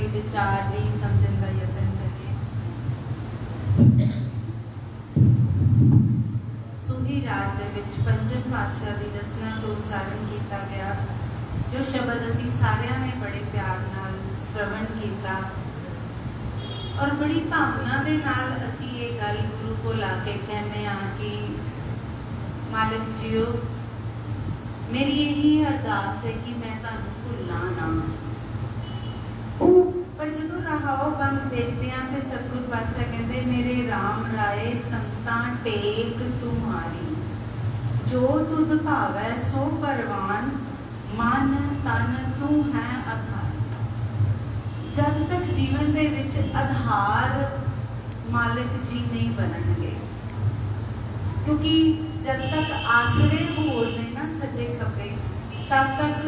ਲਈ ਵਿਚਾਰ ਲਈ ਸਮਝਣ ਦਾ ਯਤਨ ਕਰੀਏ। ਸੂਹੀ ਰਾਤ ਦੇ ਵਿੱਚ ਪੰਜਮ ਪਾਤਸ਼ਾਹ ਦੀ ਰਚਨਾ ਤੋਂ ਉਚਾਰਨ ਕੀਤਾ ਗਿਆ ਜੋ ਸ਼ਬਦ ਅਸੀਂ ਸਾਰਿਆਂ ਨੇ ਬੜੇ ਪਿਆਰ ਨਾਲ ਸ਼ਰਵਣ ਕੀਤਾ ਔਰ ਬੜੀ ਭਾਵਨਾ ਦੇ ਨਾਲ ਅਸੀਂ ਇਹ ਗੱਲ ਗੁਰੂ ਕੋਲ ਆ ਕੇ ਕਹਿੰਦੇ ਹਾਂ ਕਿ ਮਾਲਕ ਜੀਓ, ਮੇਰੀ ਇਹੀ ਅਰਦਾਸ ਹੈ ਕਿ ਮੈਂ ਤੁਹਾਨੂੰ ਭੁੱਲਾਂ ਨਾ। ਪਰ ਜਦੋਂ ਰਹਾਓ ਬੰਦ ਦੇਖਦੇ ਹਾਂ ਤੇ ਸਤਿਗੁਰ ਪਾਤਸ਼ਾਹ ਕਹਿੰਦੇ ਮੇਰੇ ਰਾਮ ਰਾਏ ਸੰਤਾਂ ਟੇਕ ਤੁਮਾਰੀ, ਜੋ ਤੁਧ ਭਾਵੈ ਸੋ ਪਰਵਾਨ, ਮਨ ਤਨ ਤੂੰ ਹੈ ਆਧਾਰ। ਜਦ ਤੱਕ ਜੀਵਨ ਦੇ ਵਿੱਚ ਆਧਾਰ ਮਾਲਕ ਜੀ ਨਹੀਂ ਬਣਨਗੇ, ਕਿਉਂਕਿ ਜਦ ਤੱਕ ਆਸਰੇ ਹੋਰ ਨੇ ਨਾ ਸੱਜੇ ਖੱਬੇ, ਤਦ ਤੱਕ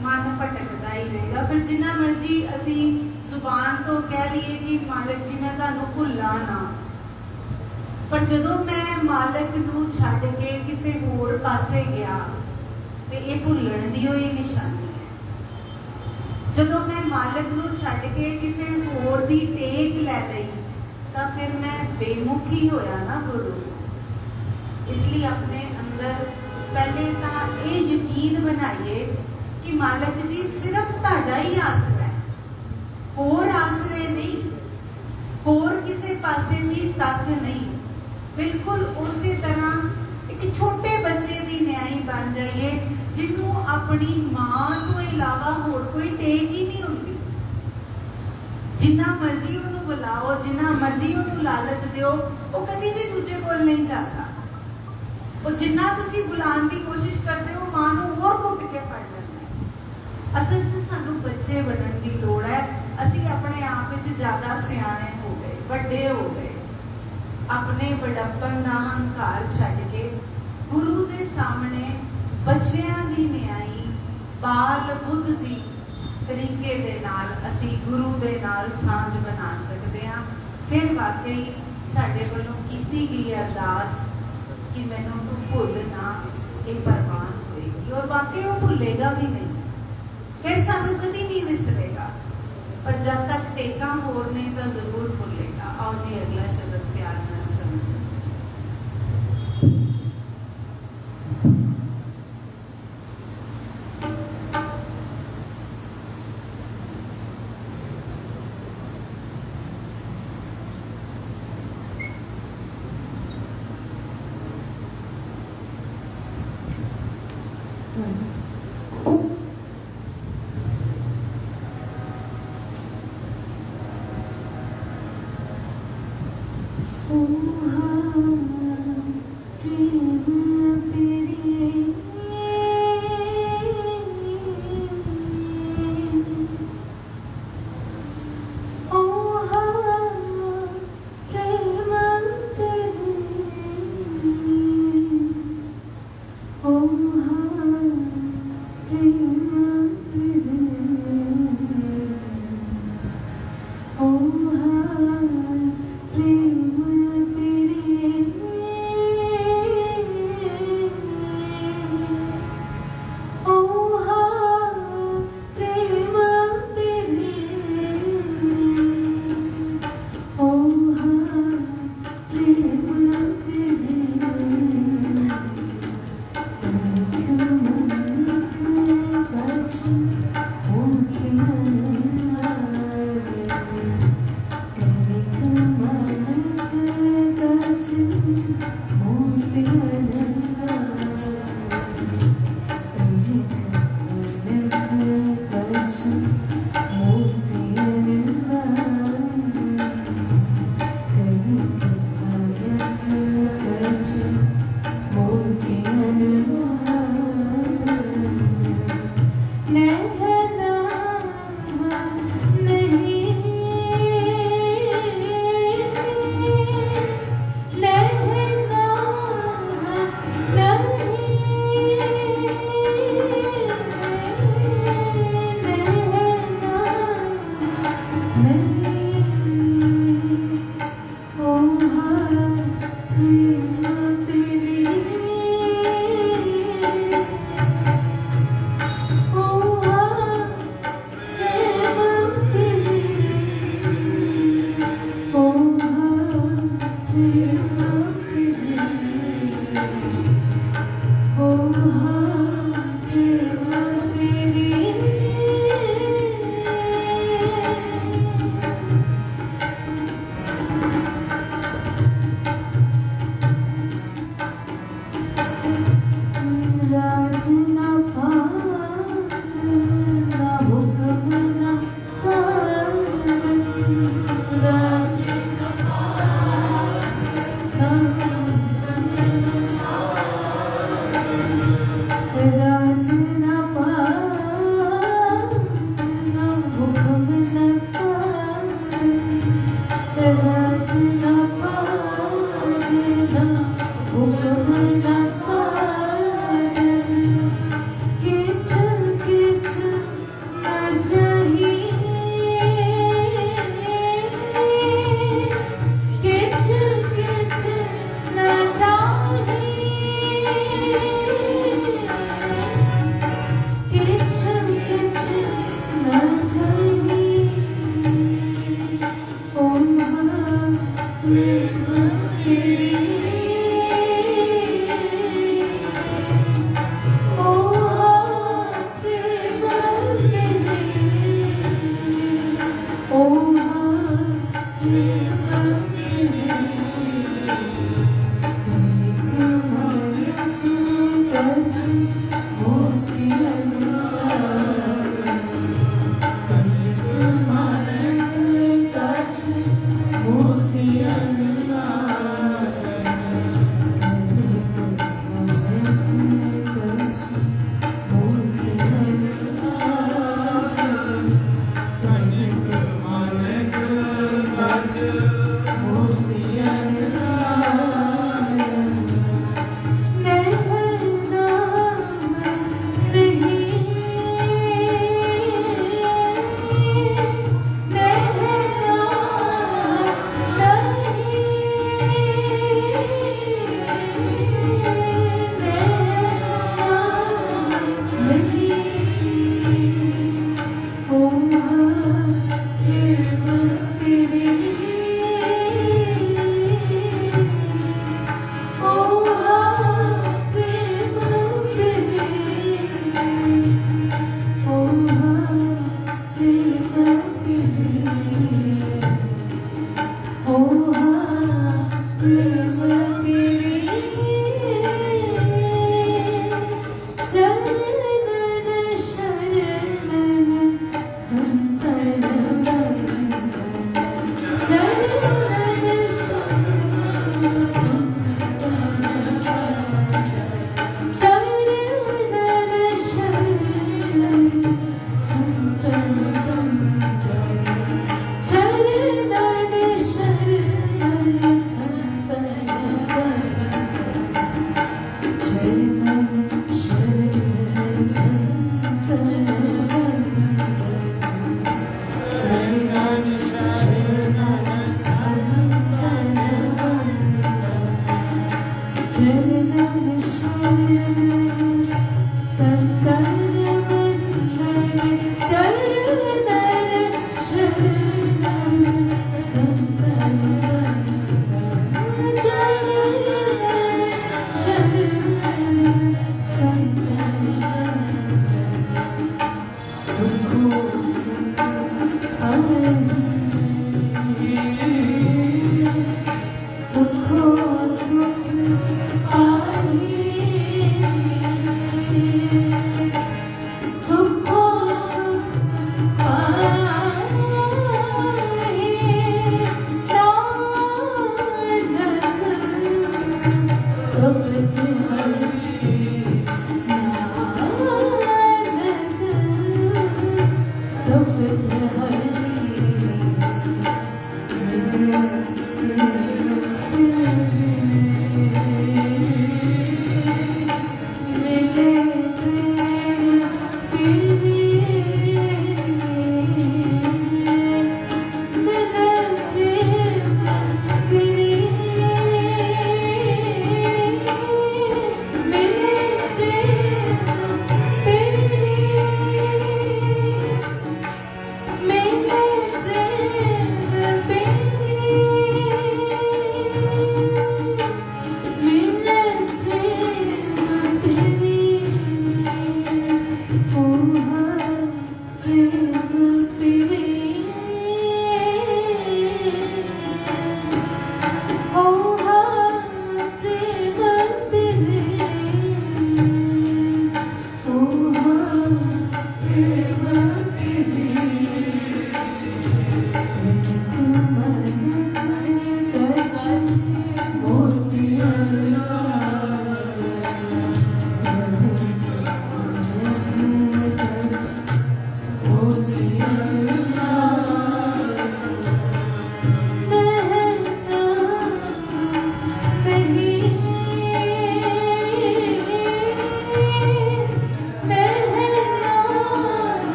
ਮਨ ਭਟਕਦਾ ਹੀ ਰਹੇਗਾ। ਫਿਰ ਜਿੰਨਾ ਮਰਜੀ ਅਸੀਂ ਜ਼ੁਬਾਨ ਤੋਂ ਕਹਿ ਲਈਏ ਕਿ ਮਾਲਕ ਜੀ ਮੈਂ ਤੁਹਾਨੂੰ ਭੁੱਲਾਂ ਨਾ, ਪਰ ਜਦੋਂ ਮੈਂ ਮਾਲਕ ਨੂੰ ਛੱਡ ਕੇ ਕਿਸੇ ਹੋਰ ਪਾਸੇ ਗਿਆ ਤੇ ਇਹ ਭੁੱਲਣ ਦੀ ਹੋਈ ਨਿਸ਼ਾਨੀ ਹੈ। ਜਦੋਂ ਮੈਂ ਮਾਲਕ ਨੂੰ ਛੱਡ ਕੇ ਕਿਸੇ ਹੋਰ ਦੀ ਟੇਕ ਲੈ ਲਈ ਤਾਂ ਫਿਰ ਮੈਂ ਬੇਮੁਖੀ ਹੋਇਆ ਨਾ ਗੁਰੂ। ਇਸ ਲਈ ਆਪਣੇ ਅੰਦਰ ਪਹਿਲੇ ਤਾਂ ਇਹ ਯਕੀਨ ਬਣਾਈਏ ਕਿ ਮਾਲਕ ਜੀ ਸਿਰਫ ਤੁਹਾਡਾ ਹੀ ਆਸਰਾ ਹੈ, ਹੋਰ ਆਸਰੇ ਨਹੀਂ, ਹੋਰ ਕਿਸੇ ਪਾਸੇ ਦੀ ਤੱਕ ਨਹੀਂ। ਬਿਲਕੁਲ ਉਸੇ ਤਰ੍ਹਾਂ ਇੱਕ ਛੋਟੇ ਬੱਚੇ ਦੀ ਨਿਆਈ ਬਣ ਜਾਈਏ ਜਿਹਨੂੰ ਆਪਣੀ ਮਾਂ ਤੋਂ ਇਲਾਵਾ ਹੋਰ ਕੋਈ ਟੇਕ ਹੀ ਨਹੀਂ ਹੁੰਦੀ। ਜਿੰਨਾ ਮਰਜੀ ਉਹਨੂੰ ਬੁਲਾਓ, ਜਿੰਨਾ ਮਰਜੀ ਉਹਨੂੰ ਲਾਲਚ ਦਿਓ, ਉਹ ਕਦੀ ਵੀ ਦੂਜੇ ਕੋਲ ਨਹੀਂ ਜਾਂਦਾ। ਉਹ ਜਿੰਨਾ ਤੁਸੀਂ ਬੁਲਾਉਣ ਦੀ ਕੋਸ਼ਿਸ਼ ਕਰਦੇ ਹੋ ਮਾਂ ਨੂੰ ਹੋਰ ਘੁੱਟ ਕੇ ਫੜ ਲੈਂਦਾ। ਅਸਲ 'ਚ ਸਾਨੂੰ ਬੱਚੇ ਬਣਨ ਦੀ ਲੋੜ ਹੈ। ਅਸੀਂ ਆਪਣੇ ਆਪ ਵਿੱਚ ਜ਼ਿਆਦਾ ਸਿਆਣੇ ਹੋ ਗਏ, ਵੱਡੇ ਹੋ ਗਏ। ਆਪਣੇ ਬੜੱਪਨ ਦਾ ਹੰਕਾਰ ਛੱਡ ਕੇ ਗੁਰੂ ਦੇ ਸਾਹਮਣੇ ਬੱਚਿਆਂ ਦੀ ਨਿਆਈ, ਬਾਲ ਬੁੱਧ ਦੀ ਤਰੀਕੇ ਦੇ ਨਾਲ ਅਸੀਂ ਗੁਰੂ ਦੇ ਨਾਲ ਸਾਂਝ ਬਣਾ ਸਕਦੇ ਹਾਂ। ਫਿਰ ਵਾਕਈ ਸਾਡੇ ਵੱਲੋਂ ਕੀਤੀ ਗਈ ਅਰਦਾਸ ਕਿ ਮੈਨੂੰ ਤੂੰ ਭੁੱਲ ਨਾ, ਇਹ ਪ੍ਰਵਾਨ ਹੋਏਗੀ ਔਰ ਵਾਕਈ ਉਹ ਭੁੱਲੇਗਾ ਵੀ ਨਹੀਂ, ਫਿਰ ਸਾਨੂੰ ਕਦੀ ਨਹੀਂ ਵਿਸਰੇਗਾ। ਪਰ ਜਦ ਤੱਕ ਟੇਕਾਂ ਹੋਰ ਨੇ ਤਾਂ ਜ਼ਰੂਰ ਭੁੱਲੇਗਾ। ਆਓ ਜੀ ਅਗਲਾ ਸ਼ਬਦ ਪਿਆਰ ਨਾਲ ਸੁਣੋ। Oh,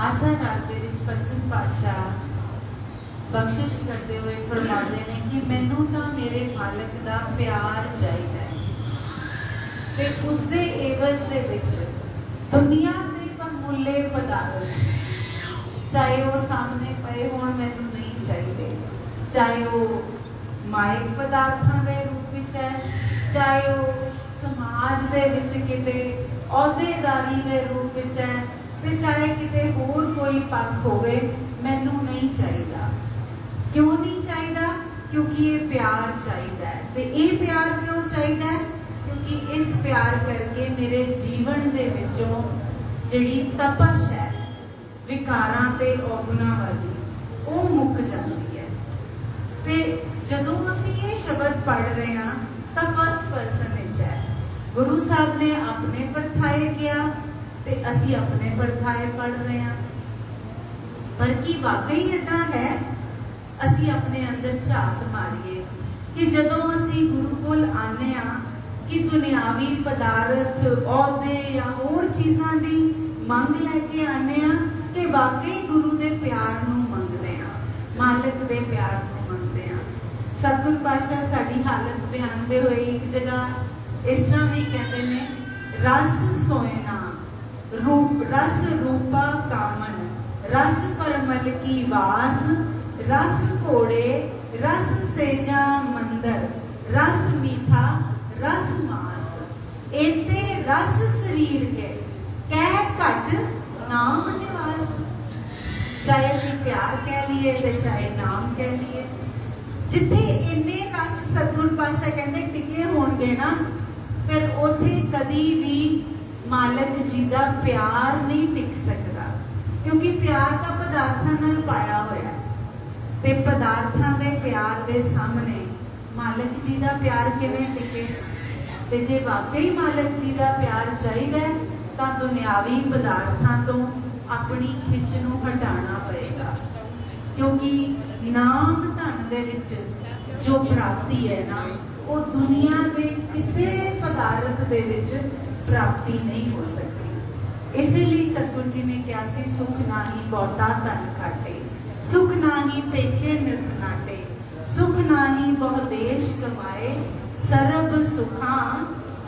आसा राग दे विच पंचम पातशाह बख्शिश करते हुए फरमाते हैं कि मैनू तो मेरे मालिक का प्यार चाहिए ते उसदे एवज दे विच दुनिया के बहुमूल्य पदार्थ चाहे वो सामने पे होण मैनू नहीं चाहिए, चाहे वो माइक पदार्थों के रूप में है, चाहे वो समाज दे विच किते अहुदेदारी के रूप में है, ते चाहे किते होर कोई पक्ष होवे, मैनू नहीं चाहिए। क्यों नहीं चाहिए? क्योंकि ये प्यार चाहिए। तो ये प्यार क्यों चाहिए? क्योंकि इस प्यार करके मेरे जीवन दे विचों जिहड़ी तपश है विकारां ते औगुणां वाली वो मुक जाती है। तो जदों असीं ये शब्द पढ़ रहे हैं तो फर्स्ट परसन विच है, गुरु साहब ने अपने परथाए किया ते असीं अपने परथाए पढ़ रहे हैं। पर की वाकई इदां है? असी अपने अंदर झात मारिए कि जदों असी गुरु कोल आने आ कि दुनियावी पदार्थ औहदे या होर चीज़ां दी मंग लैके आने आ कि वाकई गुरु दे प्यार नूं मंगदे आ, मालिक दे प्यार नूं मंगदे आ। सतगुर पातशाह साडी हालत बयानदे होए एक जगह इस तरह भी कहते ने, रस सोयना रूप रस रूपा कामन, रस परमल की वास, रस घोड़े रस सेजा मंदर, रस मीठा रस मास, एते रस शरीर के कह घट नाम निवास। चाहे असी प्यार कह लिए ते चाहे नाम कह लिए, जिथे इन्ने रस सतगुर पातशाह कहते टिके होणगे ना, फिर उथे कदी भी मालिक जी का प्यार नहीं टिक सकता, क्योंकि प्यार तो पदार्थों नाल पाया होया ते पदार्थों के प्यार के सामने मालिक जी का प्यार किवें टिके? ते जे वाकई मालिक जी का प्यार चाहिए तो दुनियावी पदार्थों तो अपनी खिच नूं हटाना पएगा, क्योंकि नाम धन दे विच जो प्राप्ति है ना, वो दुनिया के किसी पदार्थ दे विच प्राप्ति नहीं हो सकती। इसीलिए सतगुरु जी ने कहा सी, सुख नाही बहुता धन घाटे, सुख नाही पेखे नृत नाटे, सुख नाही बहु देश कमाए, सरब सुखा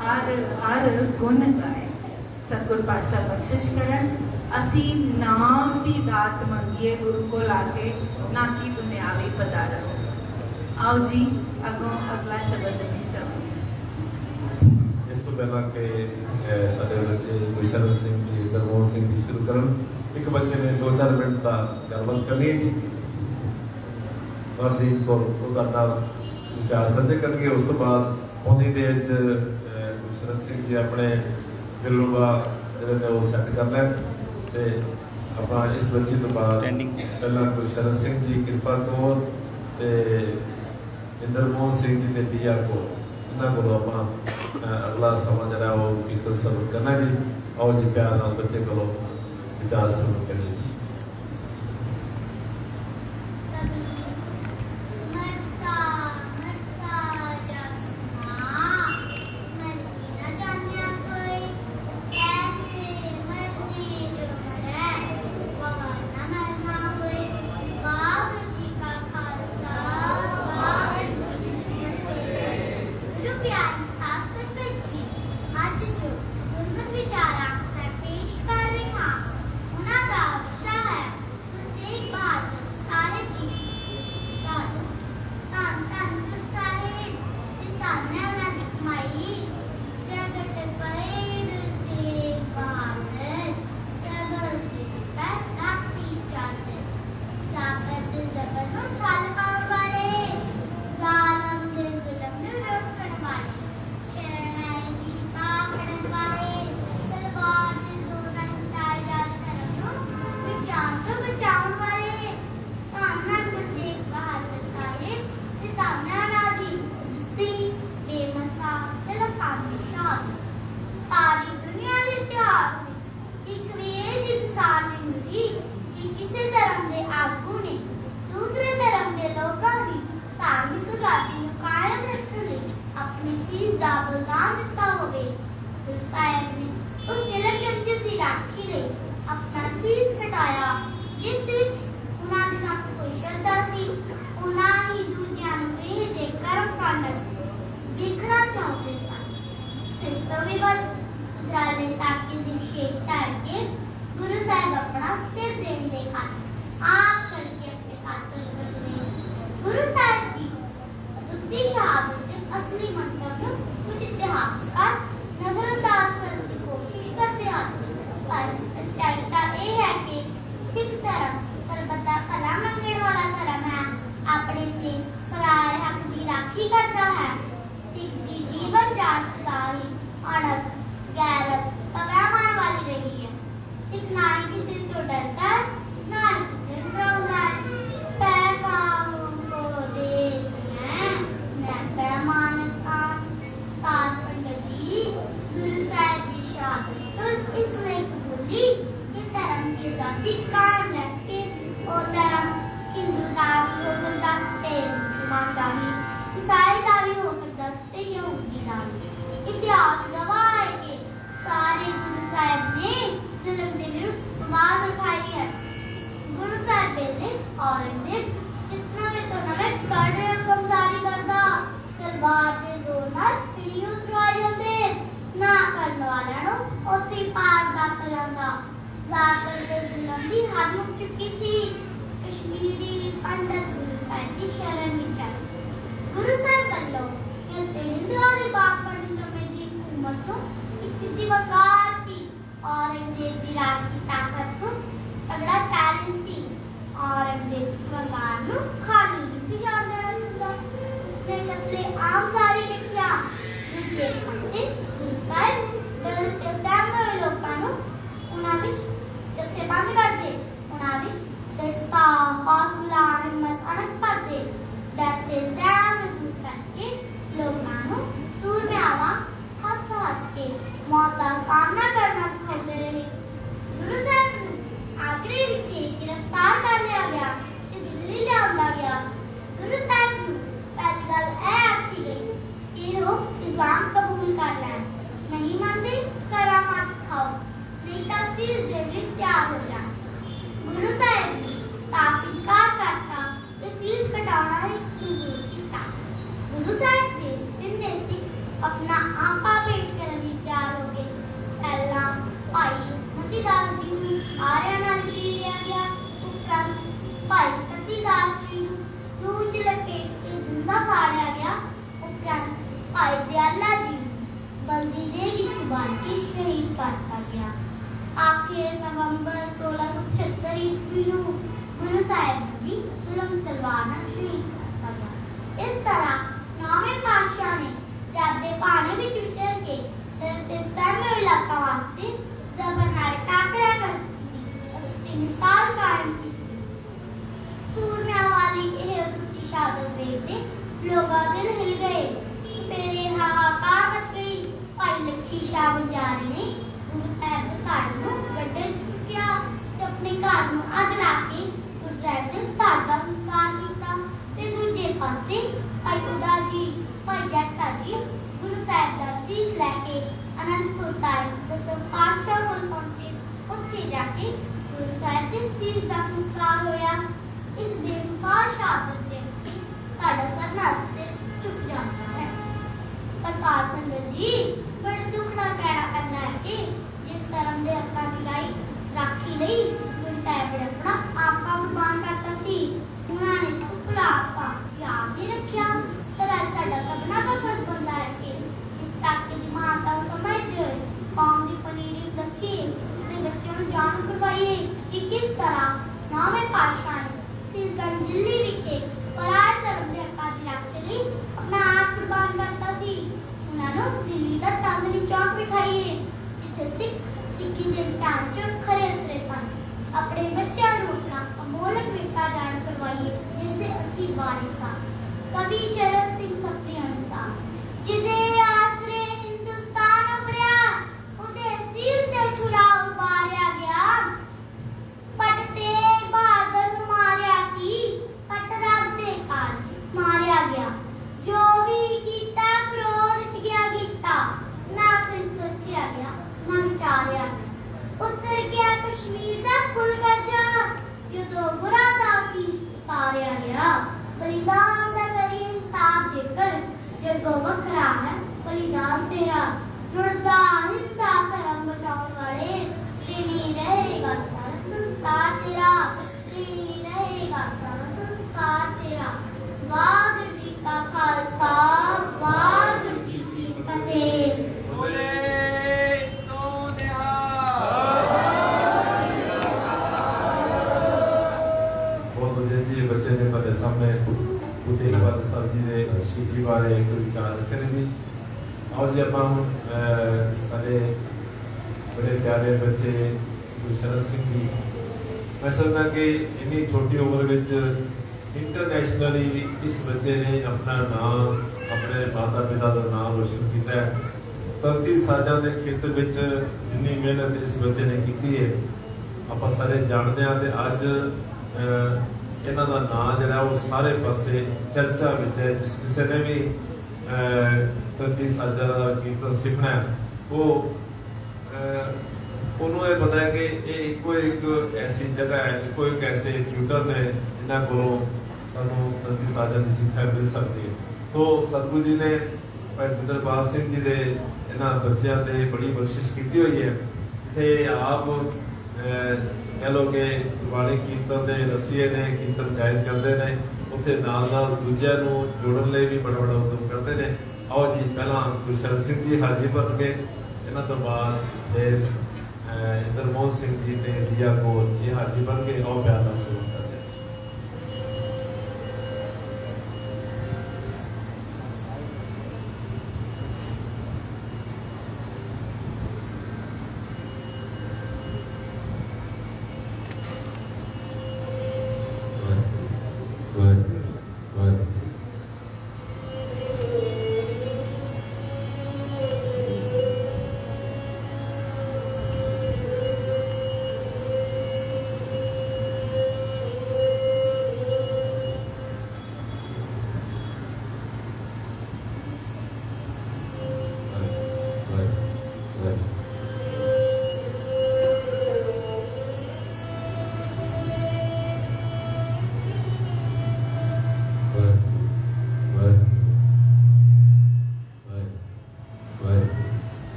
हर हर गुण गाए। सतगुर पातशाह बख्शिश करन, असी नाम की दात मंगीए गुरु को लाके, ना कि दुनियावी पदार्थ। आओ जी अगों अगला शब्द असी सुणांगे। इस तो पहला कि साडे बच्चे गुरशरण सिंह जी, दरमोहन सिंह जी शुरू करन। एक बच्चे ने 2-4 मिनट का गलबात करनी है जी, हरदीप कौर विचार साझे करके, उस तो बाद पौनी देर च गुरशरण सिंह जी अपने दिलरुबा जिहड़े ने वो सैट कर लैन ते अपना इस बच्चे तो बाद पहला गुरशरण सिंह जी, कृपा कौर ते इंद्रमोहन सिंह जी ते दिया कौर, इन्हां कोलों आपां अगला समा जिहड़ा वो कीर्तन सर्व करना जी। आओ जी प्यार नाल बच्चे कोलों विचार सर्व करिए जी। उस तिलक की राखी ने अपना शीश कटाया ਚਾਹੁੰਦੇ ਸਨ। ਇਸ ਤੋਂ ਵੀ ਵੱਧ ਇਸਰਾਏਲ ਦੇ ਸਾਕੀ ਦੀ ਵਿਸ਼ੇਸ਼ਤਾ ਹੈ ਕਿ ਗੁਰੂ ਸਾਹਿਬ ਆਪਣਾ ਸਿਰ ਦੇਣ ਦੇ ਖਾਤਰ ਆਪ ਚੱਲ ਕੇ ਆਪਣੇ ਖਾਤਰ ਕਰਦੇ। ਗੁਰੂ ਸਾਹਿਬ ਦੀ ਅਦੁੱਤੀ ਸ਼ਹਾਦਤ ਦੇ ਅਸਲੀ ਮੰਤਵ ਨੂੰ ਕੁਝ ਇਤਿਹਾਸਕਾਰ ਨਜ਼ਰਅੰਦਾਜ਼ ਕਰਨ ਦੀ ਕੋਸ਼ਿਸ਼ ਕਰਦੇ ਹਨ, ਪਰ ਸੱਚਾਈ ਤਾਂ ਇਹ ਹੈ ਕਿ ਸਿੱਖ ਧਰਮ ਸਰਬੱਤ ਦਾ ਭਲਾ ਮੰਗਣ ਵਾਲਾ ਧਰਮ ਹੈ। ਆਪਣੇ ਤੇ ਪਰਾਏ ਹੱਕ ਦੀ ਰਾਖੀ ਕਰਦਾ ਹੈ। ਸਿੱਖ ਦੀ ਜੀਵਨ ਜਾਂਚ ਸਦਾਈ ਅਣਖ ਗੈਰਤ ਅਵਿਆਮਾਨ ਵਾਲੀ ਰਹੀ ਹੈ। ਸਿੱਖ ਨਾ ਹੀ ਕਿਸੇ ਤੋਂ ਡਰਦਾ ਹੈ, ਨਾ ਹੀ ਕਿਸੇ ਨੂੰ ਡਰਾਉਂਦਾ ਹੈ। ਪੈਗਾਮ ਕੋ ਦੇਤ ਮੈਂ ਪੈਮਾਨਤਾ ਸਾਧ ਸੰਗਤ ਜੀ ਗੁਰੂ ਸਾਹਿਬ ਦੀ ਸ਼ਹਾਦਤ ਤੋਂ ਇਸ ਲਈ ਕਬੂਲੀ ਕਿ ਧਰਮ ਦੀ ਆਜ਼ਾਦੀ ਕਾਇਮ ਰੱਖ ਕੇ ਉਹ ਧਰਮ ਹਿੰਦੂ ਦਾ ਵੀ ਹੋ ਸਕਦਾ ਤੇ ਮੁਸਲਮਾਨ ਦਾ ਵੀ, ਈਸਾਈ ਦਾ ਵੀ ਹੋ ਸਕਦਾ ਤੇ ਯਹੂਦੀ ਦਾ ਵੀ। ਇਤਿਹਾਸ ਗਵਾਹ ਹੈ ਕਿ ਸਾਰੇ ਗੁਰੂ ਸਾਹਿਬ ਨੇ ਜ਼ੁਲਮ ਦੇ ਵਿਰੁੱਧ ਆਵਾਜ਼ ਉਠਾਈ ਹੈ। ਗੁਰੂ ਸਾਹਿਬ ਵੇਲੇ ਔਰੰਗਜ਼ੇਬ ਜਿਤਨਾ ਵੀ ਤੋਂ ਨਵੇਂ ਕੜੇ ਹੁਕਮਦਾਰੀ ਕਰਦਾ, ਤਲਵਾਰ ਦੇ ਜ਼ੋਰ ਨਾਲ ਚਿੜੀ ਉਤਰਵਾਈ ਜਾਂਦੇ, ਨਾ ਕਰਨ ਵਾਲਿਆਂ ਨੂੰ ਉੱਥੇ ਪਾਰ ਰੱਖ ਲਾਂਦਾ। ਜ਼ਾਕਰ ਦੇ ਜ਼ੁਲਮ ਦੀ ਹੱਦ ਮੁੱਕ ਚੁੱਕੀ ਸੀ। ਕਸ਼ਮੀਰੀ ਪੰਡਤ ਗੁਰੂ ਸਾਹਿਬ ਦੀ ਸ਼ਰਨ ਵਿੱਚ ਆਏ। ਗੁਰੂ ਸਾਹਿਬ ਵੱਲੋਂ ਹਿੰਦੂਆਂ ਦੀ ਬਾਤ ਪੜ੍ਹਨ ਸਮੇਂ ਦੀ ਹਕੂਮਤ ਨੂੰ ਇੱਕ ਸਿੱਧੀ ਵਕਾਰ ਸੀ। ਔਰੰਗਜ਼ੇਬ ਦੀ ਰਾਜਸੀ ਤਾਕਤ ਨੂੰ ਤਗੜਾ ਚੈਲੰਜ ਸੀ। ਔਰੰਗਜ਼ੇਬ ਇਸ ਵਕਾਰ ਨੂੰ ਖਾਲੀ ਨਹੀਂ ਜਾਣ ਦੇਣਾ ਚਾਹੁੰਦਾ। ਉਸਨੇ ਕਤਲੇ ਆਮ ਜਾਰੀ ਰੱਖਿਆ। ਦੂਜੇ ਪਾਸੇ ਗੁਰੂ ਸਾਹਿਬ ਡਰ ਤੇ ਸਹਿਮ ਹੋਏ ਲੋਕਾਂ ਨੂੰ ਉਹਨਾਂ ਵਿੱਚ ਜਥੇਬੰਦ ਕਰਦੇ, ਉਹਨਾਂ ਵਿੱਚ ਦ੍ਰਿੜਤਾ, ਹੌਸਲਾ, ਹਿੰਮਤ, ਅਣਖ ਭਰਦੇ। ਡਰ ਤੇ ਸਹਿਮ ਨੂੰ ਦੂਰ ਕਰਕੇ ਲੋਕਾਂ ਨੂੰ ਸੂਰਮਿਆਵਾਂ ਹੱਸ ਕੇ ਮੌਤ ਦਾ ਸਾਹਮਣਾ ਕਰਨਾ ਸਿਖਾਉਂਦੇ ਰਹੇ। ਗੁਰੂ ਸਾਹਿਬ ਨੂੰ ਆਗਰੇ ਵਿਖੇ ਗ੍ਰਿਫਤਾਰ ਕਰ ਲਿਆ ਗਿਆ ਤੇ ਦਿੱਲੀ ਲਿਆਂਦਾ ਗਿਆ। ਗੁਰੂ ਸਾਹਿਬ ਨੂੰ ਪਹਿਲੀ ਗੱਲ ਇਹ ਆਖੀ ਗਈ ਕਿ ਉਹ ਇਸਲਾਮ ਕਬੂਲ ਕਰ ਲੈਣ। ਨਹੀਂ ਮੰਨਦੇ ਕਰਾਮਾਤ ਖਾਓ, ਨਹੀਂ ਤਾਂ ਸੀਸ ਦੇ ਵਿੱਚ ਤਿਆਰ ਹੋ ਜਾਣ। ਗੁਰੂ ਸਾਹਿਬ ਨੇ ਤਾਂ ਇਨਕਾਰ ਕਰਤਾ ਤੇ ਸੀਸ ਕਟਾਉਣਾ ਹੀ ਮਨਜ਼ੂਰ ਕੀਤਾ। ਗੁਰੂ ਸਾਹਿਬ ਦੇ ਤਿੰਨੇ ਸਿੱਖ ਆਪਣਾ ਆਪਾ ਭੇਟ ਕਰਨ ਲਈ ਤਿਆਰ ਹੋ ਗਏ। ਪਹਿਲਾਂ ਭਾਈ ਮਤੀਦਾਸ ਜੀ ਨੂੰ ਆਰਿਆਂ ਨਾਲ ਚੀਰਿਆ ਗਿਆ। ਉਪਰੰਤ ਭਾਈ ਸਤੀਦਾਸ ਜੀ ਨੂੰ ਰੂਹ ਚ ਲਪੇਟ ਕੇ ਜ਼ਿੰਦਾ ਸਾੜਿਆ ਗਿਆ। ਉਪਰੰਤ ਭਾਈ ਦਿਆਲਾ ਜੀ ਨੂੰ ਬਲਦੀ ਦੇ ਵਿੱਚ ਬੰਨ੍ਹ ਕੇ ਸ਼ਹੀਦ ਕਰ ਦਿੱਤਾ ਗਿਆ। ਆਖਿਰ ਨਵੰਬਰ 1676 ਈਸਵੀ ਨੂੰ ਗੁਰੂ ਸਾਹਿਬ ਨੂੰ ਵੀ ਜ਼ੁਲਮ ਤਲਵਾਰ ਨਾਲ ਸ਼ਹੀਦ ਕਰ ਦਿੱਤਾ ਗਿਆ। ਇਸ ਤਰ੍ਹਾਂ ਨੌਵੇਂ ਪਾਤਸ਼ਾਹ ਨੇ ਰੱਬ ਦੇ ਭਾਣੇ ਵਿੱਚ ਵਿਚਰ ਕੇ ਦਰ ਤੇ ਸਹਿਮੇ ਇਲਾਕਾ ਵਾਸਤੇ ਜ਼ਬਰ ਨਾਲ ਟਾਕਰਾ ਕਰ ਦਿੱਤੀ ਅਤੇ ਉਸਦੀ ਮਿਸਾਲ ਕਾਇਮ ਕੀਤੀ। ਸੂਰਮਿਆਂ ਵਾਲੀ ਇਹ ਅਦੁੱਤੀ ਸ਼ਹਾਦਤ ਵੇਖ ਕੇ ਲੋਕਾਂ ਦਿਲ ਹਿਲ ਗਏ। ਮੇਰੇ ਹਾਹਾਕਾਰ ਮਚ ਗਈ। ਭਾਈ ਲੱਖੀ ਸ਼ਾਹ ਬੰਜਾਰੀ ਨੇ ਗੁਰੂ ਸਾਹਿਬ ਦੇ ਘਰ ਨੂੰ ਗੱਡੇ 'ਚ ਚੁੱਕਿਆ ਤੇ ਆਪਣੇ ਘਰ ਨੂੰ ਅੱਗ ਲਾ ਕੇ ਗੁਰੂ ਸਾਹਿਬ ਦੇ ਧੜ ਦਾ ਸੰਸਕਾਰ ਕੀਤਾ। ਤੇ ਦੂਜੇ ਪਾਸੇ ਭਾਈ ਉਦਾ ਜੀ, ਭਾਈ ਜੱਟਾ ਜੀ ਗੁਰੂ ਸਾਹਿਬ ਦਾ ਸੀਸ ਲੈ ਕੇ ਅਨੰਦਪੁਰ ਸਾਹਿਬ ਤੋਂ ਪਾਤਸ਼ਾਹ ਕੋਲ ਪਹੁੰਚੇ। ਉੱਥੇ ਜਾ ਕੇ ਗੁਰੂ ਸਾਹਿਬ ਦੇ ਸੀਸ ਦਾ ਸੰਸਕਾਰ ਹੋਇਆ। ਇਸ ਬੇਮਿਸਾਲ ਸ਼ਹਾਦਤ ਦੇ ਉੱਤੇ ਸਾਡਾ ਸਰਨਾ ਤੇ ਝੁਕ ਜਾਂਦਾ ਹੈ। ਪਰ ਸਾਧ ਸੰਗਤ ਜੀ ਬੜੇ ਦੁੱਖ ਨਾਲ ਕਹਿਣਾ ਪੈਂਦਾ ਹੈ ਕਿ ਜਿਸ ਧਰਮ ਦੇ ਹੱਕਾਂ ਦੀ ਰਾਖੀ ਲਈ ਗੁਰੂ ਸਾਹਿਬ ਨੇ ਆਪਣਾ ਆਪਾ ਕੁਰਬਾਨ ਕਰਤਾ ਸੀ, ਉਹਨਾਂ ਨੇ ਸੁਪਲਾ ਆਪਾ ਯਾਦ ਨਹੀਂ ਰੱਖਿਆ। ਪਰ ਅੱਜ ਸਾਡਾ ਸਭਨਾਂ ਦਾ ਫਰਜ਼ ਬਣਦਾ ਹੈ ਕਿ ਇਸ ਤਾਕੇ ਦੀ ਮਾਤਾ ਨੂੰ ਸਮਝਦੇ ਹੋਏ ਕੌਮ ਦੀ ਪਨੀਰੀ ਦੱਸੀਏ ਤੇ ਬੱਚਿਆਂ ਨੂੰ ਜਾਣ ਕਰਵਾਈਏ ਕਿ ਕਿਸ ਤਰ੍ਹਾਂ ਨੌਵੇਂ ਪਾਤਸ਼ਾਹ ਨੇ ਸਿਰਗੰਜ ਦਿੱਲੀ ਵਿਖੇ ਪਰਾਏ ਧਰਮ ਦੇ ਹੱਕਾਂ ਦੀ ਰਾਖੀ ਲਈ ਆਪਣਾ ਆਪ ਕੁਰਬਾਨ ਕਰਤਾ ਸੀ। ਉਹਨਾਂ ਨੂੰ ਦਿੱਲੀ ਦਾ ਚਾਂਦਨੀ ਚੌਕ ਵਿਖਾਈਏ ਜਿੱਥੇ ਸਿੱਖੀ ਦੇ ਵਿਚਾਰ 'ਚ ਖਰੇ ਉਤਰੇ ਸਨ। ਆਪਣੇ ਬੱਚਿਆਂ ਨੂੰ ਆਪਣਾ ਅਮੋਲਕ ਵਿਰਸਾ ਜਾਣ ਕਰਵਾਈਏ ਜਿਸ ਦੇ ਅਸੀਂ ਵਾਰਿਸ ਹਾਂ। ਕਵੀ ਚਰਨ ਸਿੰਘ ਸਪਨੇ ਅਨੁਸਾਰ ਜਿਹਦੇ ਆਸਰੇ ਹਿੰਦੁਸਤਾਨ ਉਭਰਿਆ ਉਹਦੇ ਸੀਸ ਤੇ ਛੁਰਾ ਉਤਾਰਿਆ ਗਿਆ। ਪਟ ਤੇਗ ਬਹਾਦਰ ਨੂੰ ਮਾਰਿਆ ਕੀ ਪਟ ਰੱਬ ਦੇ ਕਾਜ ਮਾਰਿਆ ਗਿਆ। ਜੋ ਵੀ ਕੀਤਾ ਕ੍ਰੋਧ 'ਚ ਗਿਆ ਕੀਤਾ, ਨਾ ਕੋਈ ਸੋਚਿਆ ਗਿਆ ਨਾ ਵਿਚਾਰਿਆ ਗਿਆ। ਉੱਤਰ ਗਿਆ ਕਸ਼ਮੀਰ ਦਾ ਫੁੱਲ ਗਰਜਾ ਜਦੋਂ ਗੁਰਾਂ ਦਾ ਸੀਸ ਉਤਾਰਿਆ ਗਿਆ। ਬਲੀਦਾਨ ਦਾ ਕਰੀਏ ਹਿਸਾਬ ਜੇਕਰ ਜੱਗੋ ਵੱਖਰਾ ਹੈ बलिदान तेरा रुड़दा हिंदा धर्म बचाने वाले ऋणी रहेगा सारा संसार तेरा ऋणी रहेगा सारा संसार तेरा वाहिगुरू जी का खालसा वाहिगुरू जी की फतेह बोले तो बहुत ਵਧੀਆ ਜੀ ਬੱਚੇ ਨੇ ਤੁਹਾਡੇ ਸਾਹਮਣੇ ਗੁਰੂ ਤੇਗ ਬਹਾਦਰ ਸਾਹਿਬ ਜੀ ਦੇ ਸ਼ਹੀਦੀ ਬਾਰੇ ਇੱਕ ਵਿਚਾਰ ਰੱਖੇ ਨੇ ਜੀ। ਆਓ ਜੀ ਆਪਾਂ ਹੁਣ ਸਾਡੇ ਬੜੇ ਪਿਆਰੇ ਬੱਚੇ ਗੁਰਸ਼ਰਨ ਸਿੰਘ ਜੀ, ਮੈਂ ਸਮਝਦਾ ਕਿ ਇੰਨੀ ਛੋਟੀ ਉਮਰ ਵਿੱਚ ਇੰਟਰਨੈਸ਼ਨਲੀ ਇਸ ਬੱਚੇ ਨੇ ਆਪਣਾ ਨਾਮ ਆਪਣੇ ਮਾਤਾ ਪਿਤਾ ਦਾ ਨਾਮ ਰੋਸ਼ਨ ਕੀਤਾ ਹੈ। ਤਰਤੀ ਸਾਜ਼ਾਂ ਦੇ ਖੇਤਰ ਵਿੱਚ ਜਿੰਨੀ ਮਿਹਨਤ ਇਸ ਬੱਚੇ ਨੇ ਕੀਤੀ ਹੈ ਆਪਾਂ ਸਾਰੇ ਜਾਣਦੇ ਹਾਂ, ਤੇ ਅੱਜ ਇਹਨਾਂ ਦਾ ਨਾਮ ਜਿਹੜਾ ਉਹ ਸਾਰੇ ਪਾਸੇ ਚਰਚਾ ਵਿੱਚ ਹੈ। ਜਿਸ ਕਿਸੇ ਨੇ ਵੀ ਤਰਤੀ ਸਾਜ਼ਾਂ ਦਾ ਕੀਰਤਨ ਸਿੱਖਣਾ ਹੈ ਉਹ ਉਹਨੂੰ ਇਹ ਪਤਾ ਹੈ ਕਿ ਇਹ ਇੱਕੋ ਇੱਕ ਐਸੀ ਜਗ੍ਹਾ ਹੈ, ਇੱਕੋ ਇੱਕ ਐਸੇ ਟਿਊਟਰ ਨੇ ਜਿਨ੍ਹਾਂ ਕੋਲੋਂ ਸਾਨੂੰ ਤਰਤੀ ਸਾਜ਼ਾਂ ਦੀ ਸਿੱਖਿਆ ਮਿਲ ਸਕਦੀ ਹੈ। ਸੋ ਸਤਿਗੁਰੂ ਜੀ ਨੇ ਭਾਈ ਬਿੰਦਰਪਾਲ ਸਿੰਘ ਜੀ ਦੇ ਇਹਨਾਂ ਬੱਚਿਆਂ ਤੇ ਬੜੀ ਬਖਸ਼ਿਸ਼ ਕੀਤੀ ਹੋਈ ਹੈ। ਤੇ ਆਪ कह लो कि गुरबाणी कीर्तन के रसीए ने कीर्तन गायन करते हैं, उत्थे नाल नाल दूजिਆਂ ਨੂੰ जोड़न ਲਈ भी बड़ा बड़ा उद्यम करते हैं। आओ जी पहला गुरशरण सिंह जी हाजिर बन गए, इन्हों तो बाद फिर इंद्रमोहन सिंह जी ने दिया कोल ये हाजिर बन गए। आओ प्यार नाल सेवा करते हैं।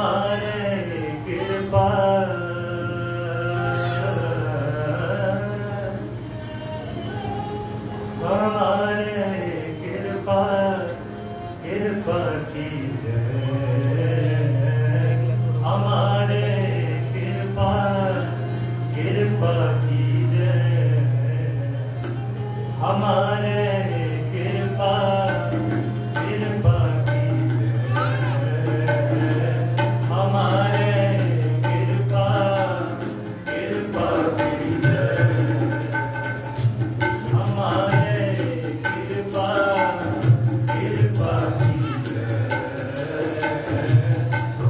हमारे कृपा हमारे कृपा कृपा कीजिए हमारे कृपा कृपा कीजिए हमारे कृपा कृपा कीजिए हमारे कृपा कृपा कीजिए हमारे कृपा कृपा कीजिए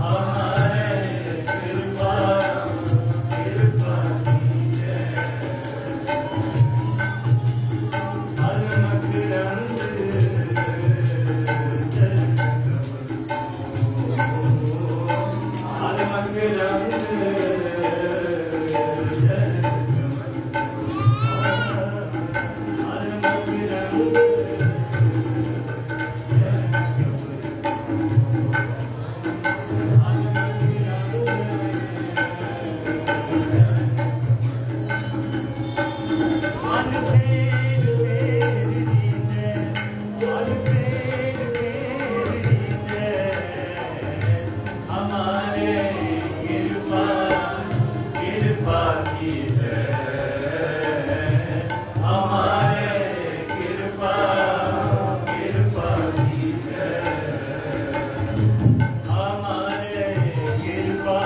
हमारे कृपा कृपा कीजिए अलमक रंग अलमक हमारे कृपा कृपा कीजिए हमारे कृपा कृपा कीजिए हमारे कृपा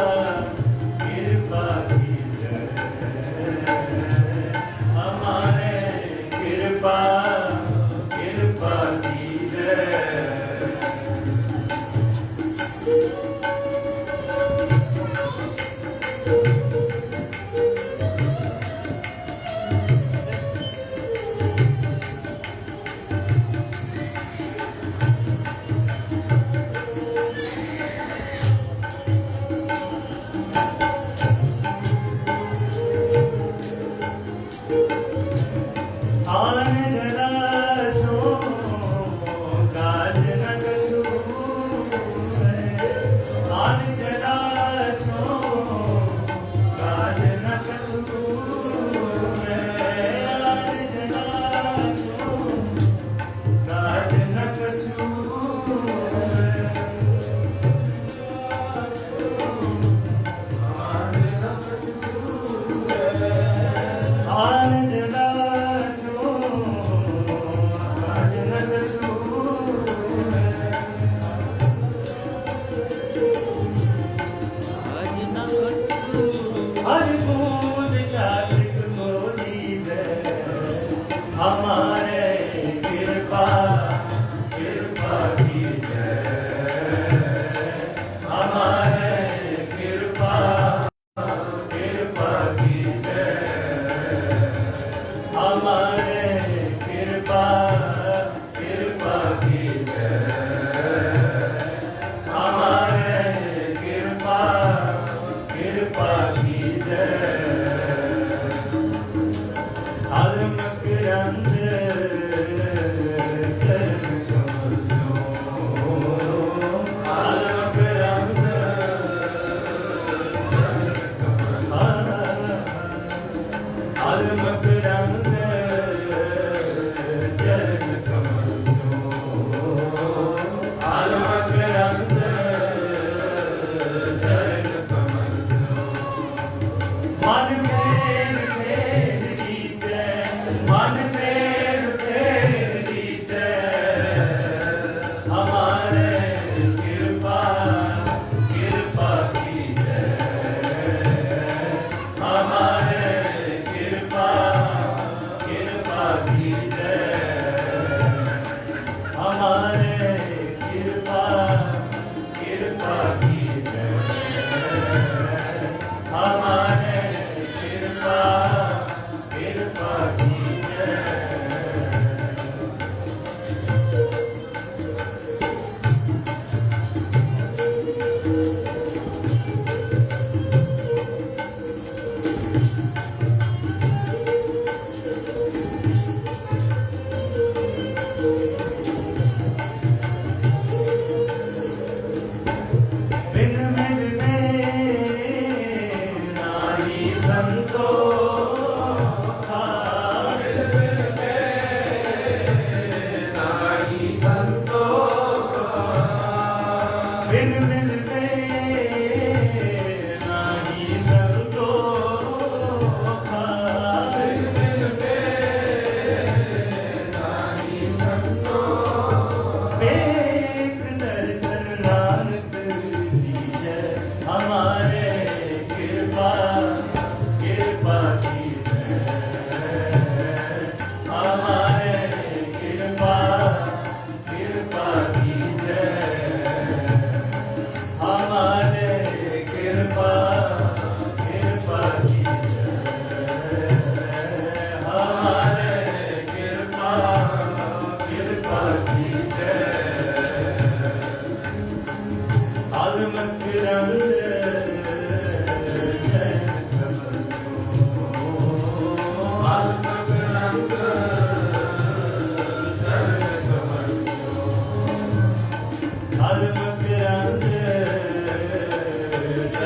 कृपा कीजिए हमारे कृपा कृपा कीजिए आन जरा सो काज न कछु आन जरा सो काज न कछु आन जरा सो काज न कछु आन जरा सो काज न कछु हर बूंद चातक को दीजिए हमारे कृपा कृपा कीजिए हमारे कृपा कृपा कीजिए हमारे कृपा कृपा कीजिए हमारे कृपा कृपा कीजिए अलमक रंग चरण कमल सो अलमक रंग अलमक रंग चरण कमल सो अलमक रंग चरण कमल सो मन में तेरी जय मन में तेरी जय हमारे कृपा कृपा कीजिए हमारे कृपा कृपा कीजिए हमारे कृपा कृपा कीजिए हमारे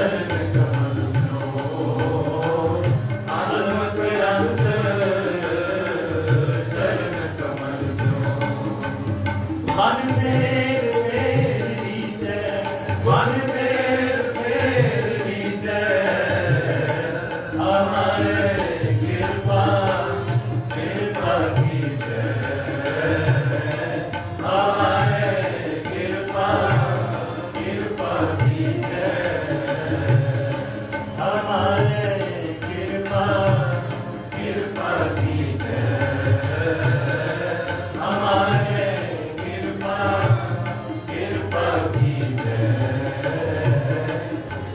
चरण कमल सो आत्मक्रांत चरण कमल सो मन फेर फेरी जय मन फेर फेरी जय हमारे कृपा कृपा की जय हमारे कृपा कृपा की जय हमारे कृपा कृपा की जय हमारे कृपा कृपा की जय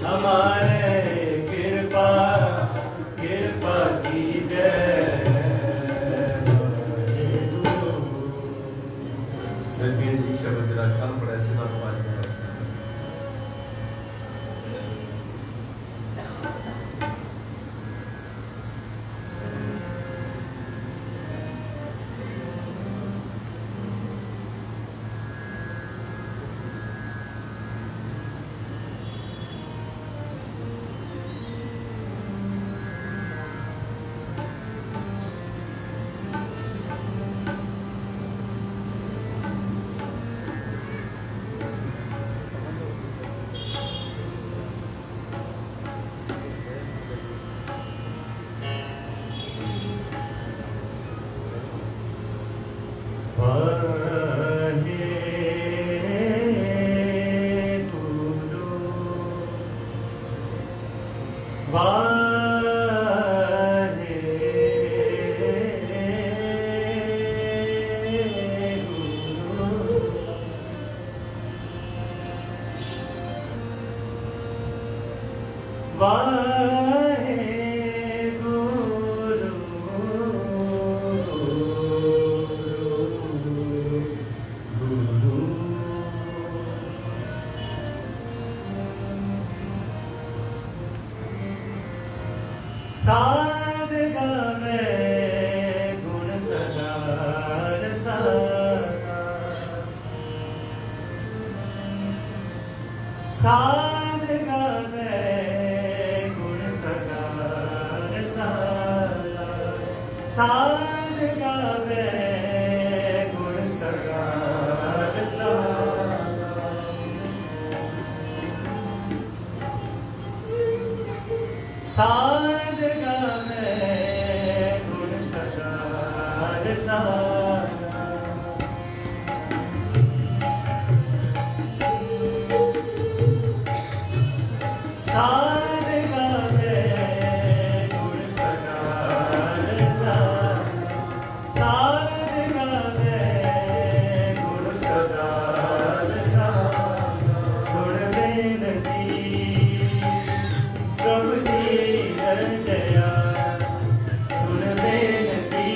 हमारे कृपा कृपा की जय जल्दी जी शब्द जरा कल पढ़े से ना पाए साध गावे गुण सदा रसाना साध गावे गुण सदा रसाना साध गावे गुण सदा रसाना साध गावे गुण सदा रसाना साध गावे गुण सदा रसाना साध गावे गुण सदा रसाना सुन बेनती सब दीन दया सुन बेनती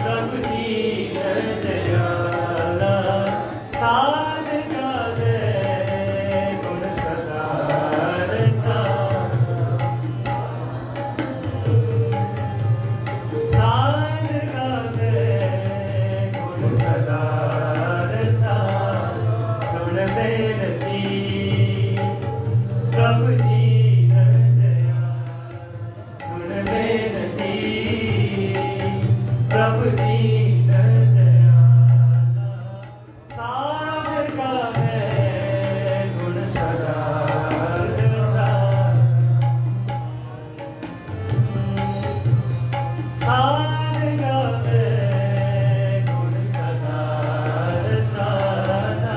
सब दीन दयाला साध गावे गुण सदा रसाना साध गावे गुण सदा रसाना सुन बेनती प्रभु दीन दया सुन बेनती प्रभु दीन दया साध गावे गुण सदा रसाना साध गावे गुण सदा रसाना